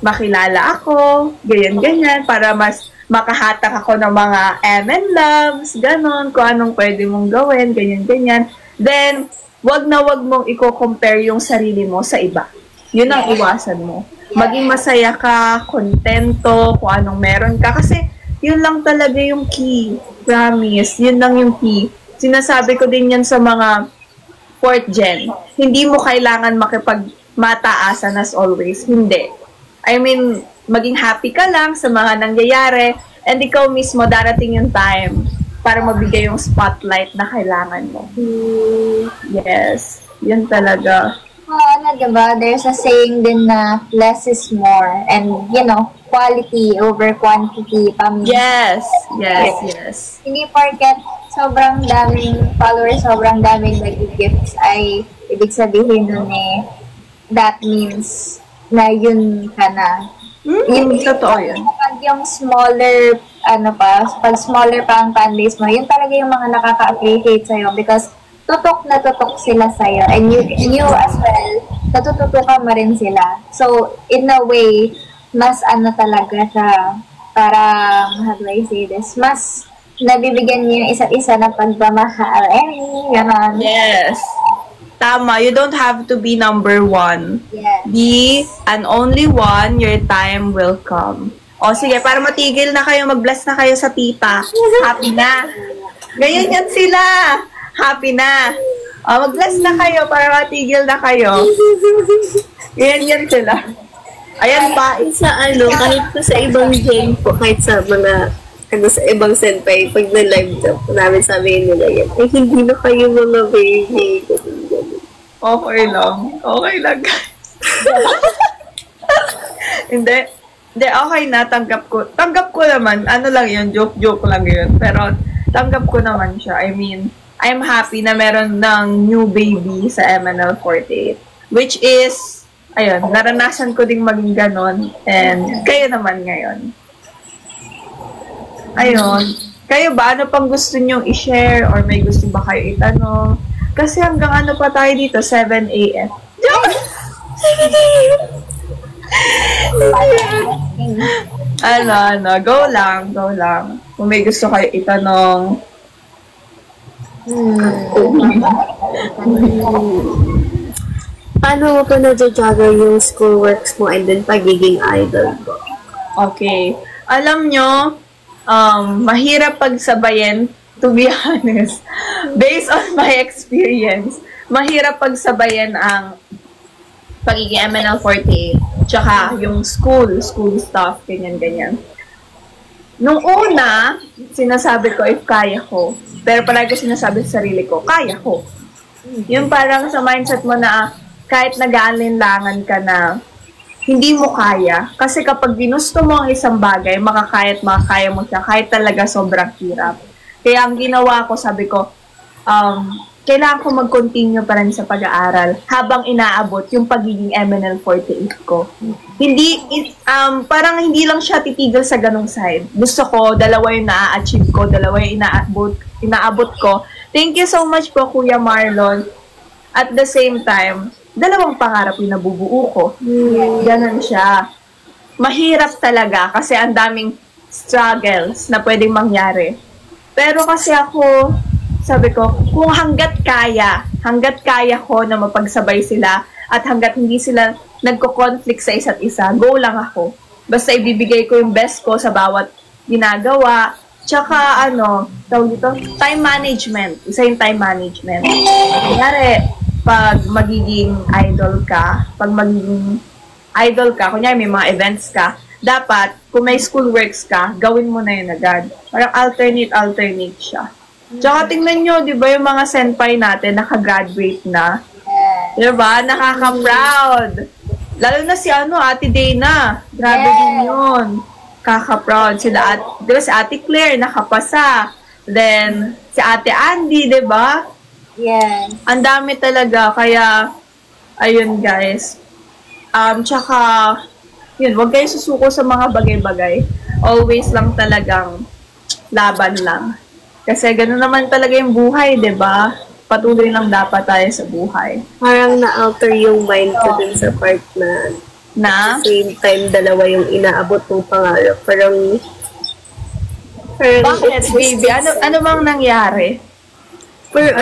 makilala ako, ganyan, para mas makahatak ako ng mga MN loves, ganon, kung anong pwede mong gawin, ganyan. Then, wag mong i-compare yung sarili mo sa iba. Yun ang iwasan mo. Maging masaya ka, kontento, kung anong meron ka. Kasi, yun lang talaga yung key. Promise, yun lang yung key. Sinasabi ko din yan sa mga 4th Gen. Hindi mo kailangan mataasan as always. Hindi. I mean, maging happy ka lang sa mga nangyayari, and ikaw mismo darating yung time para mabigay yung spotlight na kailangan mo. Yes. Yun talaga. Diba? There's a saying din na less is more, and quality over quantity. Yes. Hindi porket sobrang daming followers, sobrang daming nag-gifts ay ibig sabihin nun that means na yun ka na. Totoo yan. Pag yung smaller, pag smaller pa ang fanbase mo, yun talaga yung mga nakaka-appreciate sa'yo because tutok na tutok sila sa'yo. And you as well, natututukan mo rin sila. So, in a way, mas talaga siya, parang, how do I say this, mas nabibigyan niyo yung isa't isa ng pagmamahal. Ganon. Yes. Tama, you don't have to be number one. Yes. Be an only one, your time will come. O sige, para matigil na kayo, mag-bless na kayo sa tita. Happy na. Ganyan yan sila. Happy na. O, mag-bless na kayo para matigil na kayo. Ganyan yan sila. Ayan pa. Kahit po sa ibang game po, kahit sa mga sa ibang senpai, pag na-live job po namin sabihin nila yan, ay hindi na kayo mga baby. Okay lang. Okay lang. Hindi, okay na. Tanggap ko. Tanggap ko naman. Ano lang yun, joke lang yun. Pero, tanggap ko naman siya. I mean, I'm happy na meron ng new baby sa MNL48. Which is, ayun, naranasan ko ding maging ganon. And, kayo naman ngayon. Ayun. Kayo ba? Ano pang gusto nyong i-share? Or may gusto ba kayo itanong? Kasi hanggang ano pa tayo dito? 7 a.m. Go lang. Kung may gusto kayo itanong. Paano mo pa na-juggle yung schoolworks mo and then pagiging idol mo? Okay. Alam nyo, mahirap pagsabayin, to be honest. Based on my experience, mahirap pagsabayin ang pagiging MNL48 tsaka yung school stuff, ganyan. Nung una, sinasabi ko if kaya ko, pero palagi ko sinasabi sa sarili ko, kaya ko. Yung parang sa mindset mo na kahit nag-aalinlangan ka na hindi mo kaya. Kasi kapag ginusto mo ang isang bagay, makakaya mo siya kahit talaga sobrang hirap. Kaya ang ginawa ko, sabi ko, kailangan ko mag-continue pa rin sa pag-aaral habang inaabot yung pagiging MNL48 ko. Parang hindi lang siya titigil sa ganong side. Gusto ko, dalawa yung na-achieve ko, dalawa yung inaabot ko. Thank you so much po, Kuya Marlon. At the same time, dalawang pangarap yung nabubuo ko. Ganon siya. Mahirap talaga kasi ang daming struggles na pwedeng mangyari. Pero kasi ako, sabi ko, kung hanggat kaya ko na mapagsabay sila at hanggat hindi sila nagko-conflict sa isa't isa, go lang ako. Basta ibibigay ko yung best ko sa bawat ginagawa. Tsaka tawag dito, time management. Isa yung time management. Kunyari, pag magiging idol ka, kunyari may mga events ka, dapat, kung may schoolworks ka, gawin mo na yun agad. Parang alternate siya. Tsaka tingnan nyo, di ba yung mga senpai natin, nakagraduate na. Di ba? Nakaka-proud. Lalo na si Ate Dana. Grabe din yun. Kaka-proud. Di ba si Ate Claire, nakapasa. Then, si Ate Andy, di ba? Yes. Ang dami talaga. Kaya, ayun guys. Tsaka, yun, huwag kayo susuko sa mga bagay-bagay. Always lang talagang laban lang. Kasi gano'n naman talaga yung buhay, di ba? Patuloy lang dapat tayo sa buhay. Parang na-alter yung mind ko dun sa part na same time, dalawa yung inaabot ng pangarap. Parang bakit, baby? Ano bang nangyari? Pero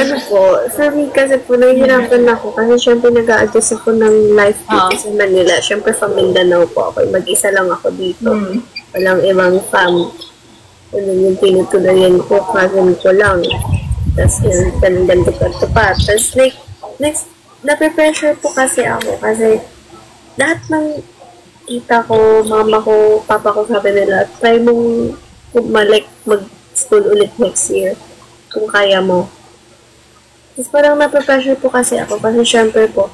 for me kasi po, nahihirapan ako kasi syempre nag-a-adjust ako ng life dito sa Manila. Syempre from Mindanao po ako. Mag-isa lang ako dito. Walang ibang fam. Ano yung tinutulayan ko, cousin ko lang. Tapos yung ganito pa. Tapos next, nape-pressure po kasi ako. Kasi lahat ng tita ko, mama ko, papa ko sabi nila, try mong mag-school ulit next year. Kung kaya mo. Tapos parang nape-pressure po kasi ako. Kasi syempre po,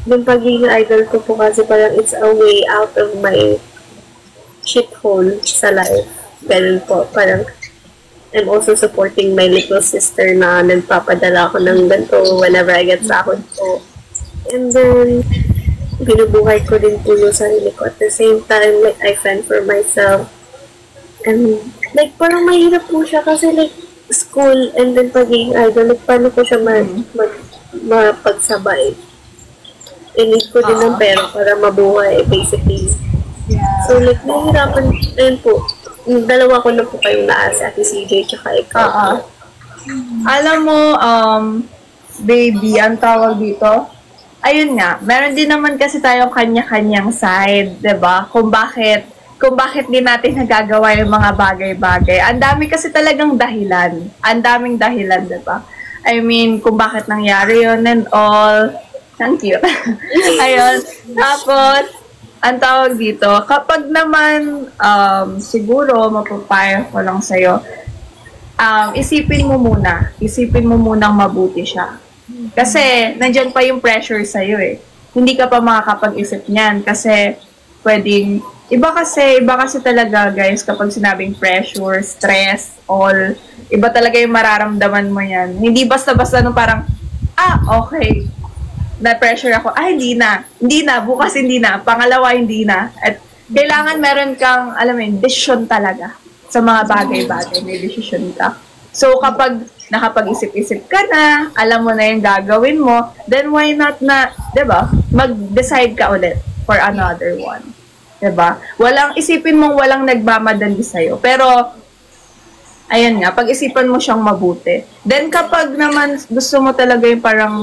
yung pagiging idol ko po kasi parang it's a way out of my shithole sa life. Ganun po. Parang, I'm also supporting my little sister na nagpapadala ako ng ganito whenever I get sahod ko. And then, binubuhay ko din po yung sarili ko. At the same time, like, I fend for myself. And, like, parang mahirap po siya kasi, like, school and then pagiging idol, like, paano ko siya mapagsabay. I-need ko din ng pera para mabuhay, basically. So, like, nahihirapan, ayun po, yung dalawa ko na po kayong naasa, Ate CJ, tsaka ikaw. Alam mo, baby, ang tawag dito, ayun nga, meron din naman kasi tayong kanya-kanyang side, 'di ba? Kung bakit din natin nagagawa yung mga bagay-bagay. Ang dami kasi talagang dahilan. Ang daming dahilan, 'di ba? I mean, kung bakit nangyari yun and all. Thank you. Ayun. Tapos, ang tawag dito, kapag naman, siguro, mapapayo ko lang sa'yo, isipin mo munang mabuti siya. Kasi, nandyan pa yung pressure sa'yo eh. Hindi ka pa makakapag-isip niyan kasi pwedeng, iba kasi talaga guys kapag sinabing pressure, stress, all, iba talaga yung mararamdaman mo yan. Hindi basta-basta nung parang, okay, na-pressure ako, hindi na, bukas hindi na, pangalawa hindi na. At kailangan meron kang, alam mo yun, decision talaga sa mga bagay-bagay, may decision ka. So, kapag nakapag-isip-isip ka na, alam mo na yung gagawin mo, then why not na, 'di ba? Mag-decide ka ulit for another one. 'Di ba? Isipin mong walang nagmamadali sa'yo. Pero, ayun nga, pag-isipan mo siyang mabuti. Then, kapag naman gusto mo talaga yung parang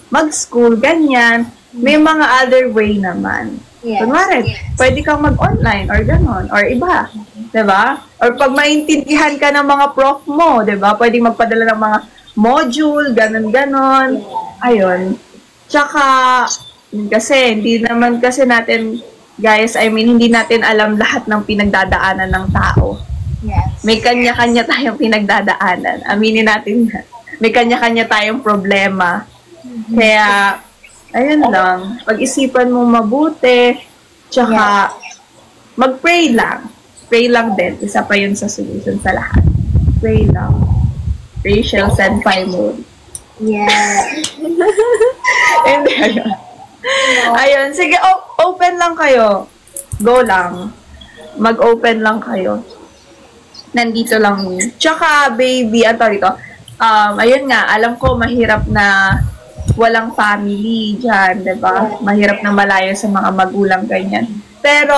mag-school, ganyan, may mga other way naman. Kunwari, pwede kang mag-online or gano'n, or iba. 'Di ba? Or pag maintindihan ka ng mga prof mo, 'di ba? Pwedeng magpadala ng mga module, ganon. Ayun. Tsaka kasi hindi naman kasi natin guys, I mean hindi natin alam lahat ng pinagdadaanan ng tao. Yes. May kanya-kanya tayong pinagdadaanan. Aminin natin na. May kanya-kanya tayong problema. Kaya ayun lang, pag-isipan mo mabuti, tsaka mag-pray lang. Pray lang din. Isa pa yun sa solution sa lahat. Pray lang. Pray shall send fire moon. Yeah. And ayun. Ayun. Sige, open lang kayo. Go lang. Mag-open lang kayo. Nandito lang yun. Tsaka, baby, dito. Ayun nga, alam ko mahirap na walang family dyan, diba? Mahirap na malayo sa mga magulang ganyan. Pero,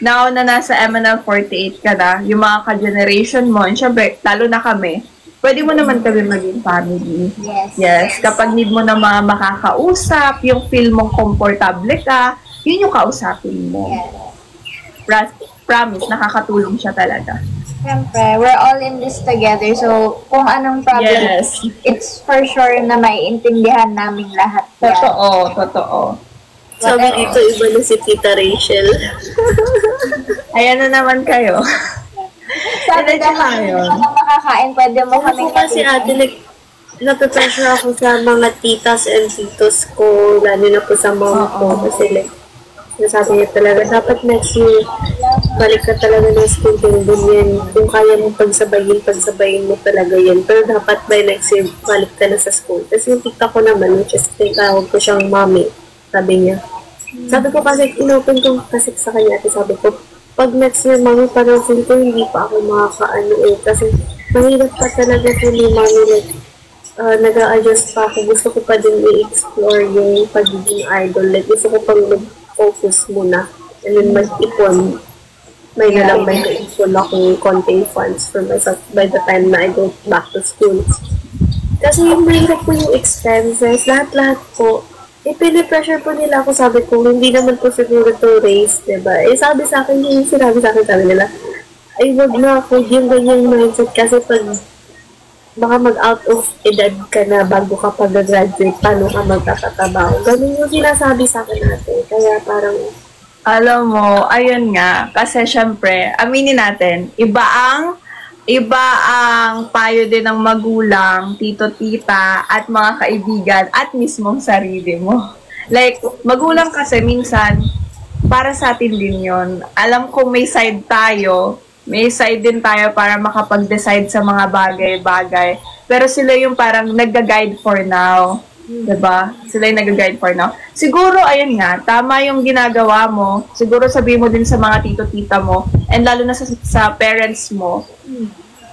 now na nasa MNL 48 ka na, yung mga ka-generation mo, and syempre, lalo na kami, pwede mo naman kami maging family. Yes. Kapag need mo na mga makakausap, yung feel mong komportable ka, yun yung kausapin mo. Promise, nakakatulong siya talaga. Siyempre, we're all in this together. So, kung anong problem, it's for sure na maiintindihan namin lahat. Totoo. Sabi dito, iba na si Tita Rachel. Ayan na naman kayo. Sabi na makakain, pwede mo kami kasi ate, like, napipressure ako sa mga titas and titos ko, lalo na po sa mom ko. Kasi like, nasabi niya talaga, dapat next year, balik ka talaga ng school din yan. Kung kaya mo pagsabayin mo talaga yan. Pero dapat by next year, balik ka na sa school. Kasi yung tita ko naman, which is, tawag ko siyang mommy. Sabi niya. Sabi ko kasi, inopen ko kasi sa kanya. Sabi ko, pag next year, mami, parang feel ko, hindi pa ako makakaano eh. Kasi, mahirap pa talaga kung ni mami, like, nag-a-adjust pa ako. Gusto ko pa din i-explore yung pagiging idol. Like, gusto ko pang mag-focus muna. And then, mag-ipon. May na-ipon akong konting funds for myself by the time na I go back to school. Kasi, mahirap po yung expenses. Lahat-lahat po. Pinipressure po nila ako, sabi ko, hindi naman po siguro to race, diba? Sabi sa akin, yung sinabi sa akin, sabi nila, ay, wag na ako, yung ganyang mindset, kasi pag baka mag-out of edad ka na bago ka pag-graduate, paano ka magkakatabaho? Ganun yung sinasabi sa akin natin. Kaya parang, alam mo, ayun nga, kasi syempre, aminin natin, iba ang payo din ng magulang, tito-tita, at mga kaibigan, at mismong sarili mo. Like, magulang kasi minsan, para sa atin din yun. Alam ko may side din tayo para makapag-decide sa mga bagay-bagay. Pero sila yung parang nag-guide for now. Diba? Sila yung nag-guide for now. Siguro, ayun nga, tama yung ginagawa mo. Siguro sabihin mo din sa mga tito-tita mo, and lalo na sa parents mo,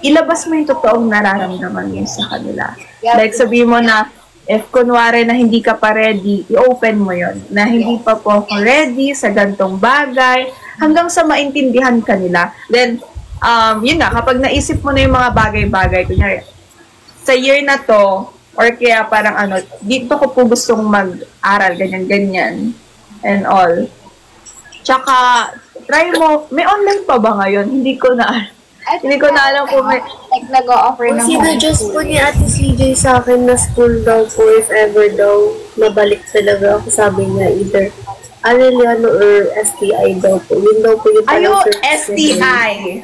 ilabas mo yung totoong nararamdaman mo sa kanila. Like, sabihin mo na, if kunwari na hindi ka pa ready, i-open mo yon na hindi pa po ako ready sa gantong bagay, hanggang sa maintindihan ka nila. Then, yun nga, kapag naisip mo na yung mga bagay-bagay, kunyari, sa year na to, or kaya parang dito ko po gustong mag-aral, ganyan-ganyan, and all. Tsaka, try mo, may online pa ba ngayon? Hindi ko na alam kung may... Like, nag-o-offer ng Sinadjust po ni Ate CJ sa akin na school daw po, if ever daw, mabalik talaga ako, sabi niya, either Arellano or STI daw po. Yun daw po yung STI.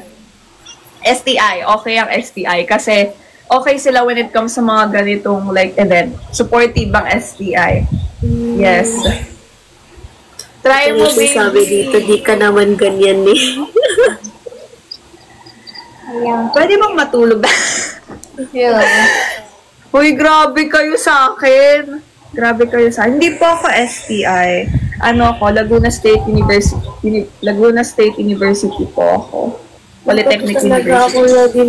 STI. Okay ang STI. Kasi, okay sila when it comes sa mga ganitong like event. Supportive ang STI. Yes. Try mo, baby. Sabi dito, di ka naman ganyan eh. Pwede bang matulog na? Yeah. Uy, grabe kayo sa akin. Grabe kayo sa akin. Hindi po ako STI. Laguna State University. Laguna State University po ako. Polytechnic University. Talaga ako lagi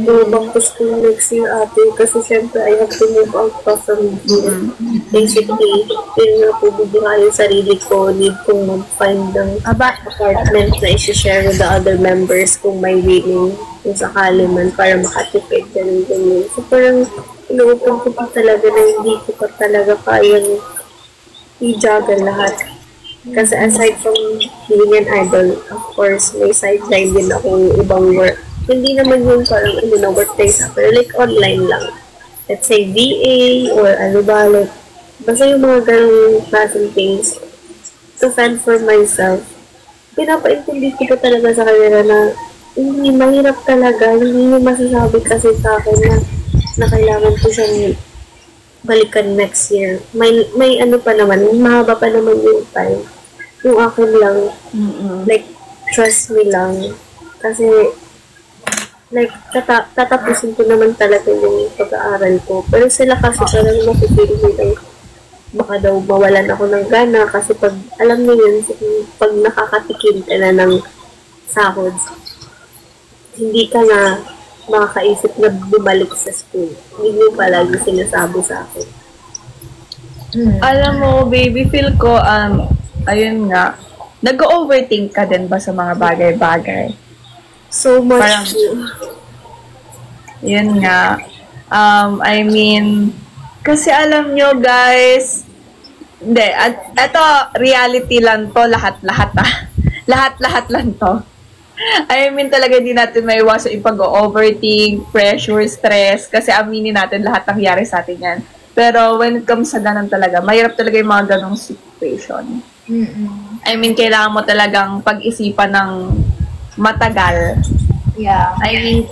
go back to school next year, ate. Kasi syempre, I have to move out pa from here. Basically, yun nga po, bubuhay yung sarili ko. Need kong mag-find ng apartment na i-share with the other members kung may willing kung sakali man para makatipid. Ganun. So parang, inuupang ko pa talaga na hindi ko pa talaga kayang i-juggle lahat. Kasi aside from being an idol, of course, may sideline din akong ibang work. Hindi naman yung parang na workplace pero like online lang. Let's say VA or like, basta yung mga ganong klaseng things to fend for myself. Pinapaintindi ko pa talaga sa kanila na hindi mahirap talaga, hindi masasabi kasi sa akin na kailangan ko siyang balikan next year. May pa naman, mahaba pa naman yung time. Yung akin lang, like, trust me lang. Kasi, like, tatapusin ko naman talaga yung pag-aaral ko. Pero sila kasi talagang makikiri nila, baka daw mawalan ako ng gana kasi pag, alam niyo yun, pag nakakatikim ka na ng sahod, hindi ka na makakaisip na bumalik sa school. Hindi mo palagi sinasabi sa akin. Alam mo, baby, feel ko, ayun nga, nag-overthink ka din ba sa mga bagay-bagay? So much. Parang, yun nga. I mean, kasi alam nyo, guys, hindi, eto, reality lang to, lahat-lahat lahat-lahat lang to. I mean, talaga hindi natin maiwasan yung pag-overthink, pressure, stress, kasi aminin natin lahat nangyari sa atin yan. Pero when it comes sa ganun talaga, mahirap talaga yung mga ganong situation. I mean, kailangan mo talagang pag-isipan ng matagal. Yeah. I mean,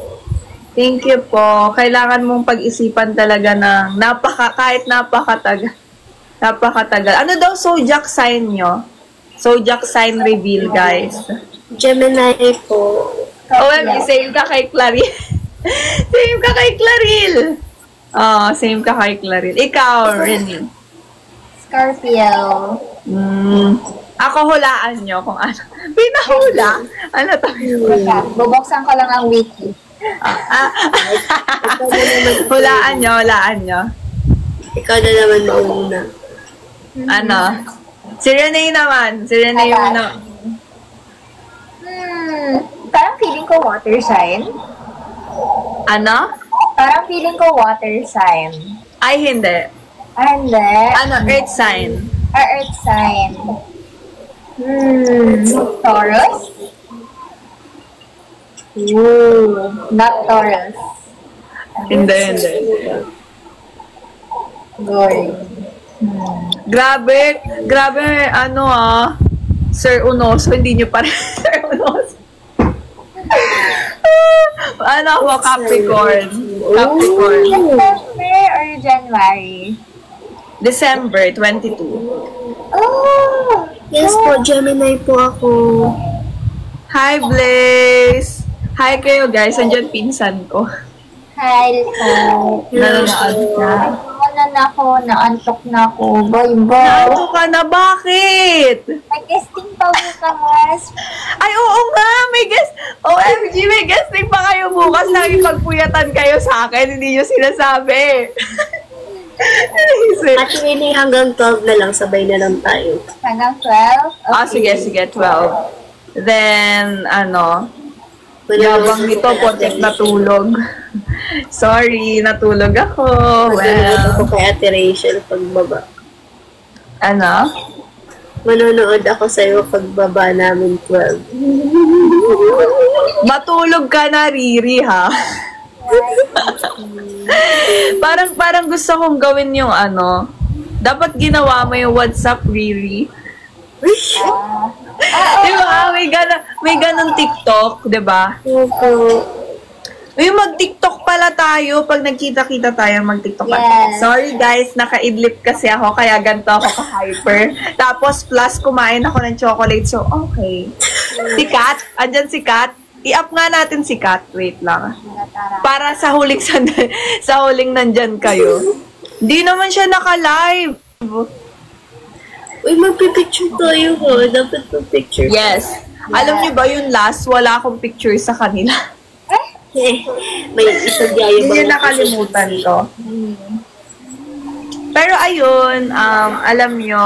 thank you po. Kailangan mong pag-isipan talaga ng kahit napakatagal. Ano daw zodiac sign nyo? Zodiac sign reveal, guys. Gemini po. OMG, same ka kay Claril. Same ka kay Claril. Same ka kay Claril. Ikaw, Renny. Scorpio. Ako, hulaan nyo kung ano. Pinahula. Ano to? Bubuksan ko lang ang wiki. Hulaan nyo. Ikaw na naman mauna. Ano? Si Renee naman. Si Renee yung Parang feeling ko water sign. Ano? Parang feeling ko water sign. Ay, hindi. Hindi. Earth sign. Earth sign. Taurus? Not Taurus. Hindi. Gory. Grabe, Sir Unoso, hindi nyo pa rin, Sir Unoso. Ako, Capricorn. December or January? December 22. Oh! Yes po, Gemini po ako. Hi, Blaze! Hi kayo, guys. Andyan pinsan ko. Hi, Nanonood ka. na ako, naantok na ako. Bye-bye. Naantok ka na, bakit? May guesting pa bukas. Ay, oo nga, may guest. OMG, may guesting pa kayo bukas. Lagi pagpuyatan kayo sa akin, hindi nyo sinasabi. At hindi hanggang 12 na lang, sabay na lang tayo. Hanggang 12? Okay. Sige, 12. Then, yabang nito, potek natulog. Sorry, natulog ako. Manonood ako kay Ate Rachel pagbaba. Ano? Manonood ako sa'yo pagbaba namin 12. Matulog ka na, Riri, ha? parang gusto kong gawin yung dapat ginawa mo yung WhatsApp, Riri. Diba? May ganun TikTok, diba? Uy, mag-TikTok pala tayo. Pag nagkita-kita tayo, mag-TikTok Yes. Sorry guys, naka-idlip kasi ako, kaya ganito ako ka-hyper. Tapos plus, kumain ako ng chocolate. So, okay. Si Kat, andyan si Kat. I-up nga natin si Kat. Wait lang. Para sa huling sa huling nandyan kayo. Di naman siya naka-live. Uy, magpipicture tayo ho. Dapat magpicture. Yes. Alam niyo ba yung last, wala akong picture sa kanila. May isang yayo Hindi niyo nakalimutan ko. Pero ayun, alam niyo,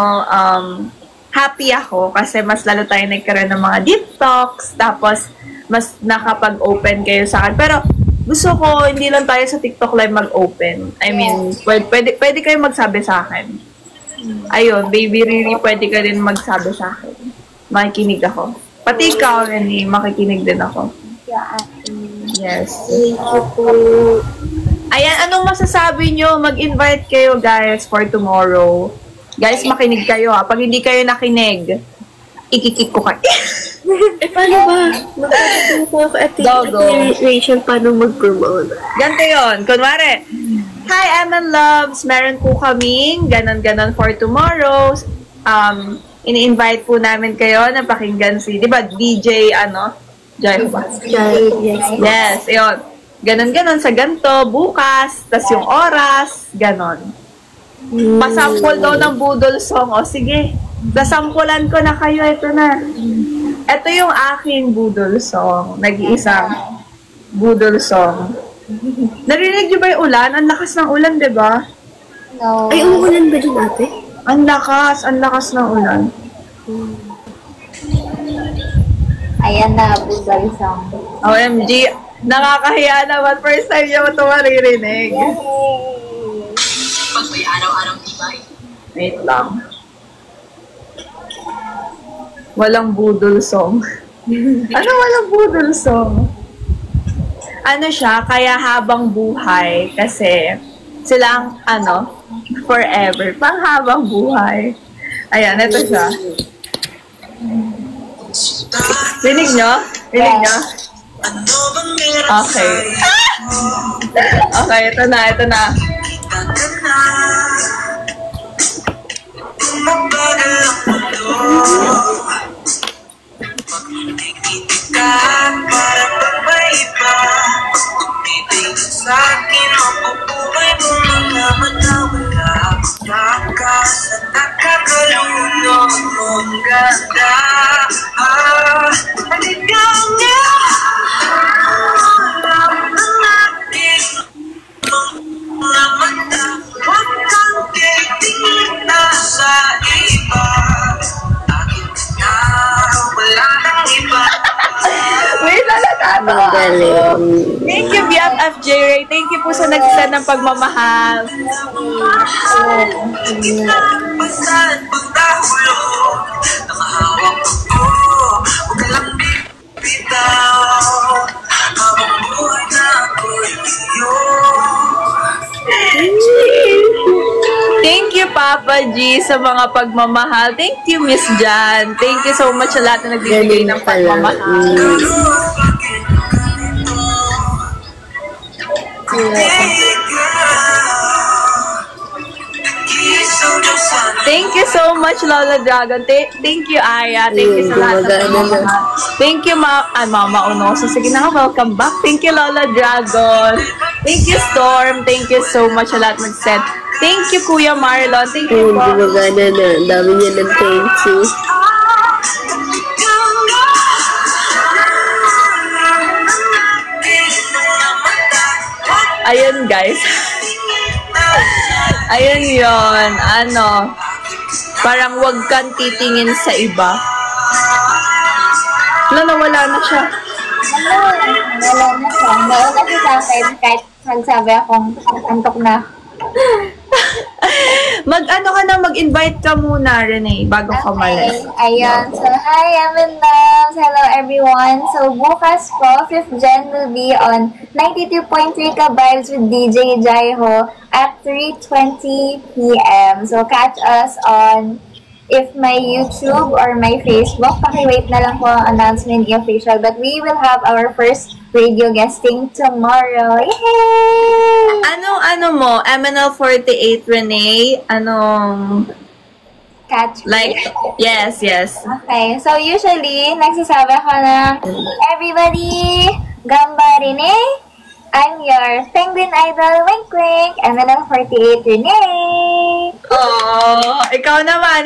happy ako kasi mas lalo tayo nagkaroon ng mga deep talks, tapos mas nakapag-open kayo sa akin. Pero gusto ko, hindi lang tayo sa TikTok live mag-open. I mean, pwede kayo magsabi sa akin. Ayun, baby Riri, pwede ka din magsabi sa akin. Makikinig ako. Pati ikaw, Renny, makikinig din ako. Yes. Thank you po. Ayan, anong masasabi nyo? Mag-invite kayo, guys, for tomorrow. Guys, makinig kayo, ha. Pag hindi kayo nakinig, ikikik ko kayo. Paano ba? Magpapatuto ko at Rachel, paano mag-promote? Ganito yun. Kunwari, hi, Eman Loves. Meron po kaming ganon-ganon for tomorrow. Ini-invite po namin kayo na pakinggan si, di ba, DJ, Jai ba? Yes, yun. Ganon-ganon sa ganto, bukas, tas yung oras, ganon. Pasample daw ng budol song. O, sige. Nasampulan ko na kayo. Ito na. Ito yung aking budol song. Nag-iisang budol song. Narinig niyo ba yung ulan? Ang lakas ng ulan, di ba? No. Ay, umuulan ba din ate? Ang lakas ng ulan. Ayan na, budol song. OMG, nakakahiya naman. First time niya ito maririnig. Pag may araw-araw tibay. Wait lang. Walang budol song. Ano walang budol song? Ano siya, kaya habang buhay. Kasi silang, forever. Panghabang buhay. Ayan, ito siya. Rinig nyo? Rinig nyo? Okay. Okay, ito na. Magaling. Thank you, BFF J-Ray. Thank you po sa nagsend ng pagmamahal. Thank you, Papa G, sa mga pagmamahal. Thank you, Miss Jan. Thank you so much sa lahat na nagbibigay ng pagmamahal. Thank you so much, Lola Dragon. Thank you, Aya. Thank you sa lahat ng pagmamahal. Thank you, Mama Unoso. Sige na nga, welcome back. Thank you, Lola Dragon. Thank you, Storm. Thank you so much sa lahat mag-send. Thank you, Kuya Marlon. Thank you Ayun, po. gumagana na. Ang dami niya ng thank you. Ayun, guys. Ayun yon. Ano, parang wag kang titingin sa iba. Nawala na siya. Wala na siya. Wala kasi sa akin, kahit magsabi akong antok na. Mag-ano ka na, mag-invite ka muna, Renee, bago ka malis. Ayan. So, hi, Amin Loves. Hello, everyone. So, bukas po, 5th Gen will be on 92.3 Ka-Vibes with DJ Jaiho at 3:20 p.m. So, catch us on if my YouTube or my Facebook. Paki-wait na lang po ang announcement yung official. But we will have our first radio guesting tomorrow. Yay! Ano mo, MNL48, Renee? Anong, Catch me. like, yes. Okay, so usually, nagsasabi ako ng, everybody, Gamba Renee, I'm your penguin idol, wink wink, MNL48 Renee. Oh, ikaw naman,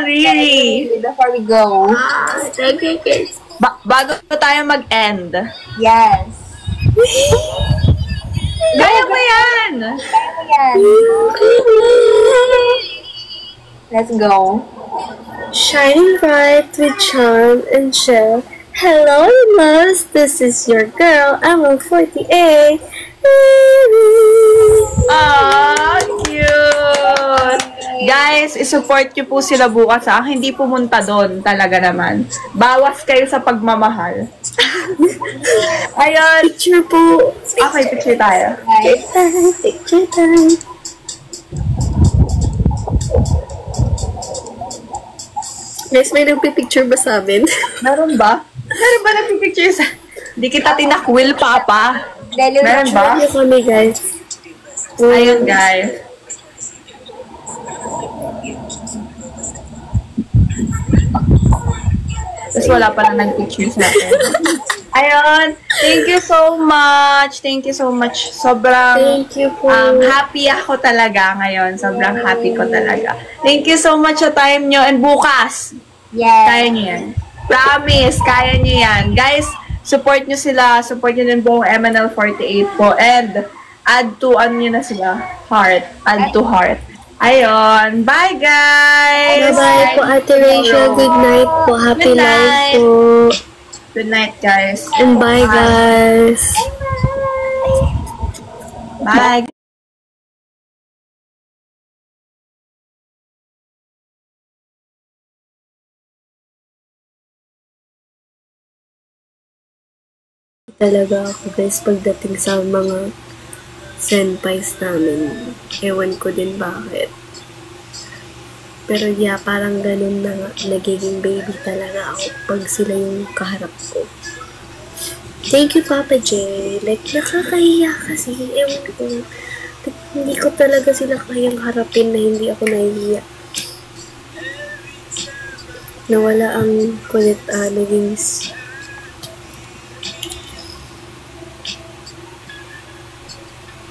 Riri. Before we go. Okay, guys. Bago tayo mag-end. Yes. Kaya mo yan! Ayan. Let's go. Shining bright with charm and chill. Hello, loves. This is your girl, ML48. Ah, cute! Guys, isupport nyo po sila bukas ha. Hindi pumunta doon talaga naman. Bawas kayo sa pagmamahal. Ayun. Picture po. Okay, picture tayo. Guys. Picture time. Guys, may nagpipicture ba sa amin? Meron ba? Meron ba nagpipicture sa... Hindi kita tinakwil, Papa. Meron ba? Picture kami, guys. Ayun, guys. Tapos wala pa na nag-picture sa akin. Ayun. Thank you so much. Thank you so much. Sobrang Thank you po. happy ako talaga ngayon. Sobrang happy ko talaga. Thank you so much sa time nyo. And bukas, kaya Yes. nyo yan. Promise, kaya nyo yan. Guys, support nyo sila. Support nyo din buong MNL48 po. And add to, ano nyo na sila? Heart. Add to heart. Ayun. Bye, guys! Bye-bye po, Ate Rachel. Good night po. Happy Good life night. po. Good night, guys. And bye, guys. Bye. Talaga ako, guys, pagdating sa mga senpais namin. Ewan ko din bakit. Pero yeah, parang ganun na nga. Nagiging baby talaga ako pag sila yung kaharap ko. Thank you, Papa J. Like, nakakahiya kasi. Ewan ko. Like, hindi ko talaga sila kayang harapin na hindi ako nahihiya. Nawala ang kulit, naging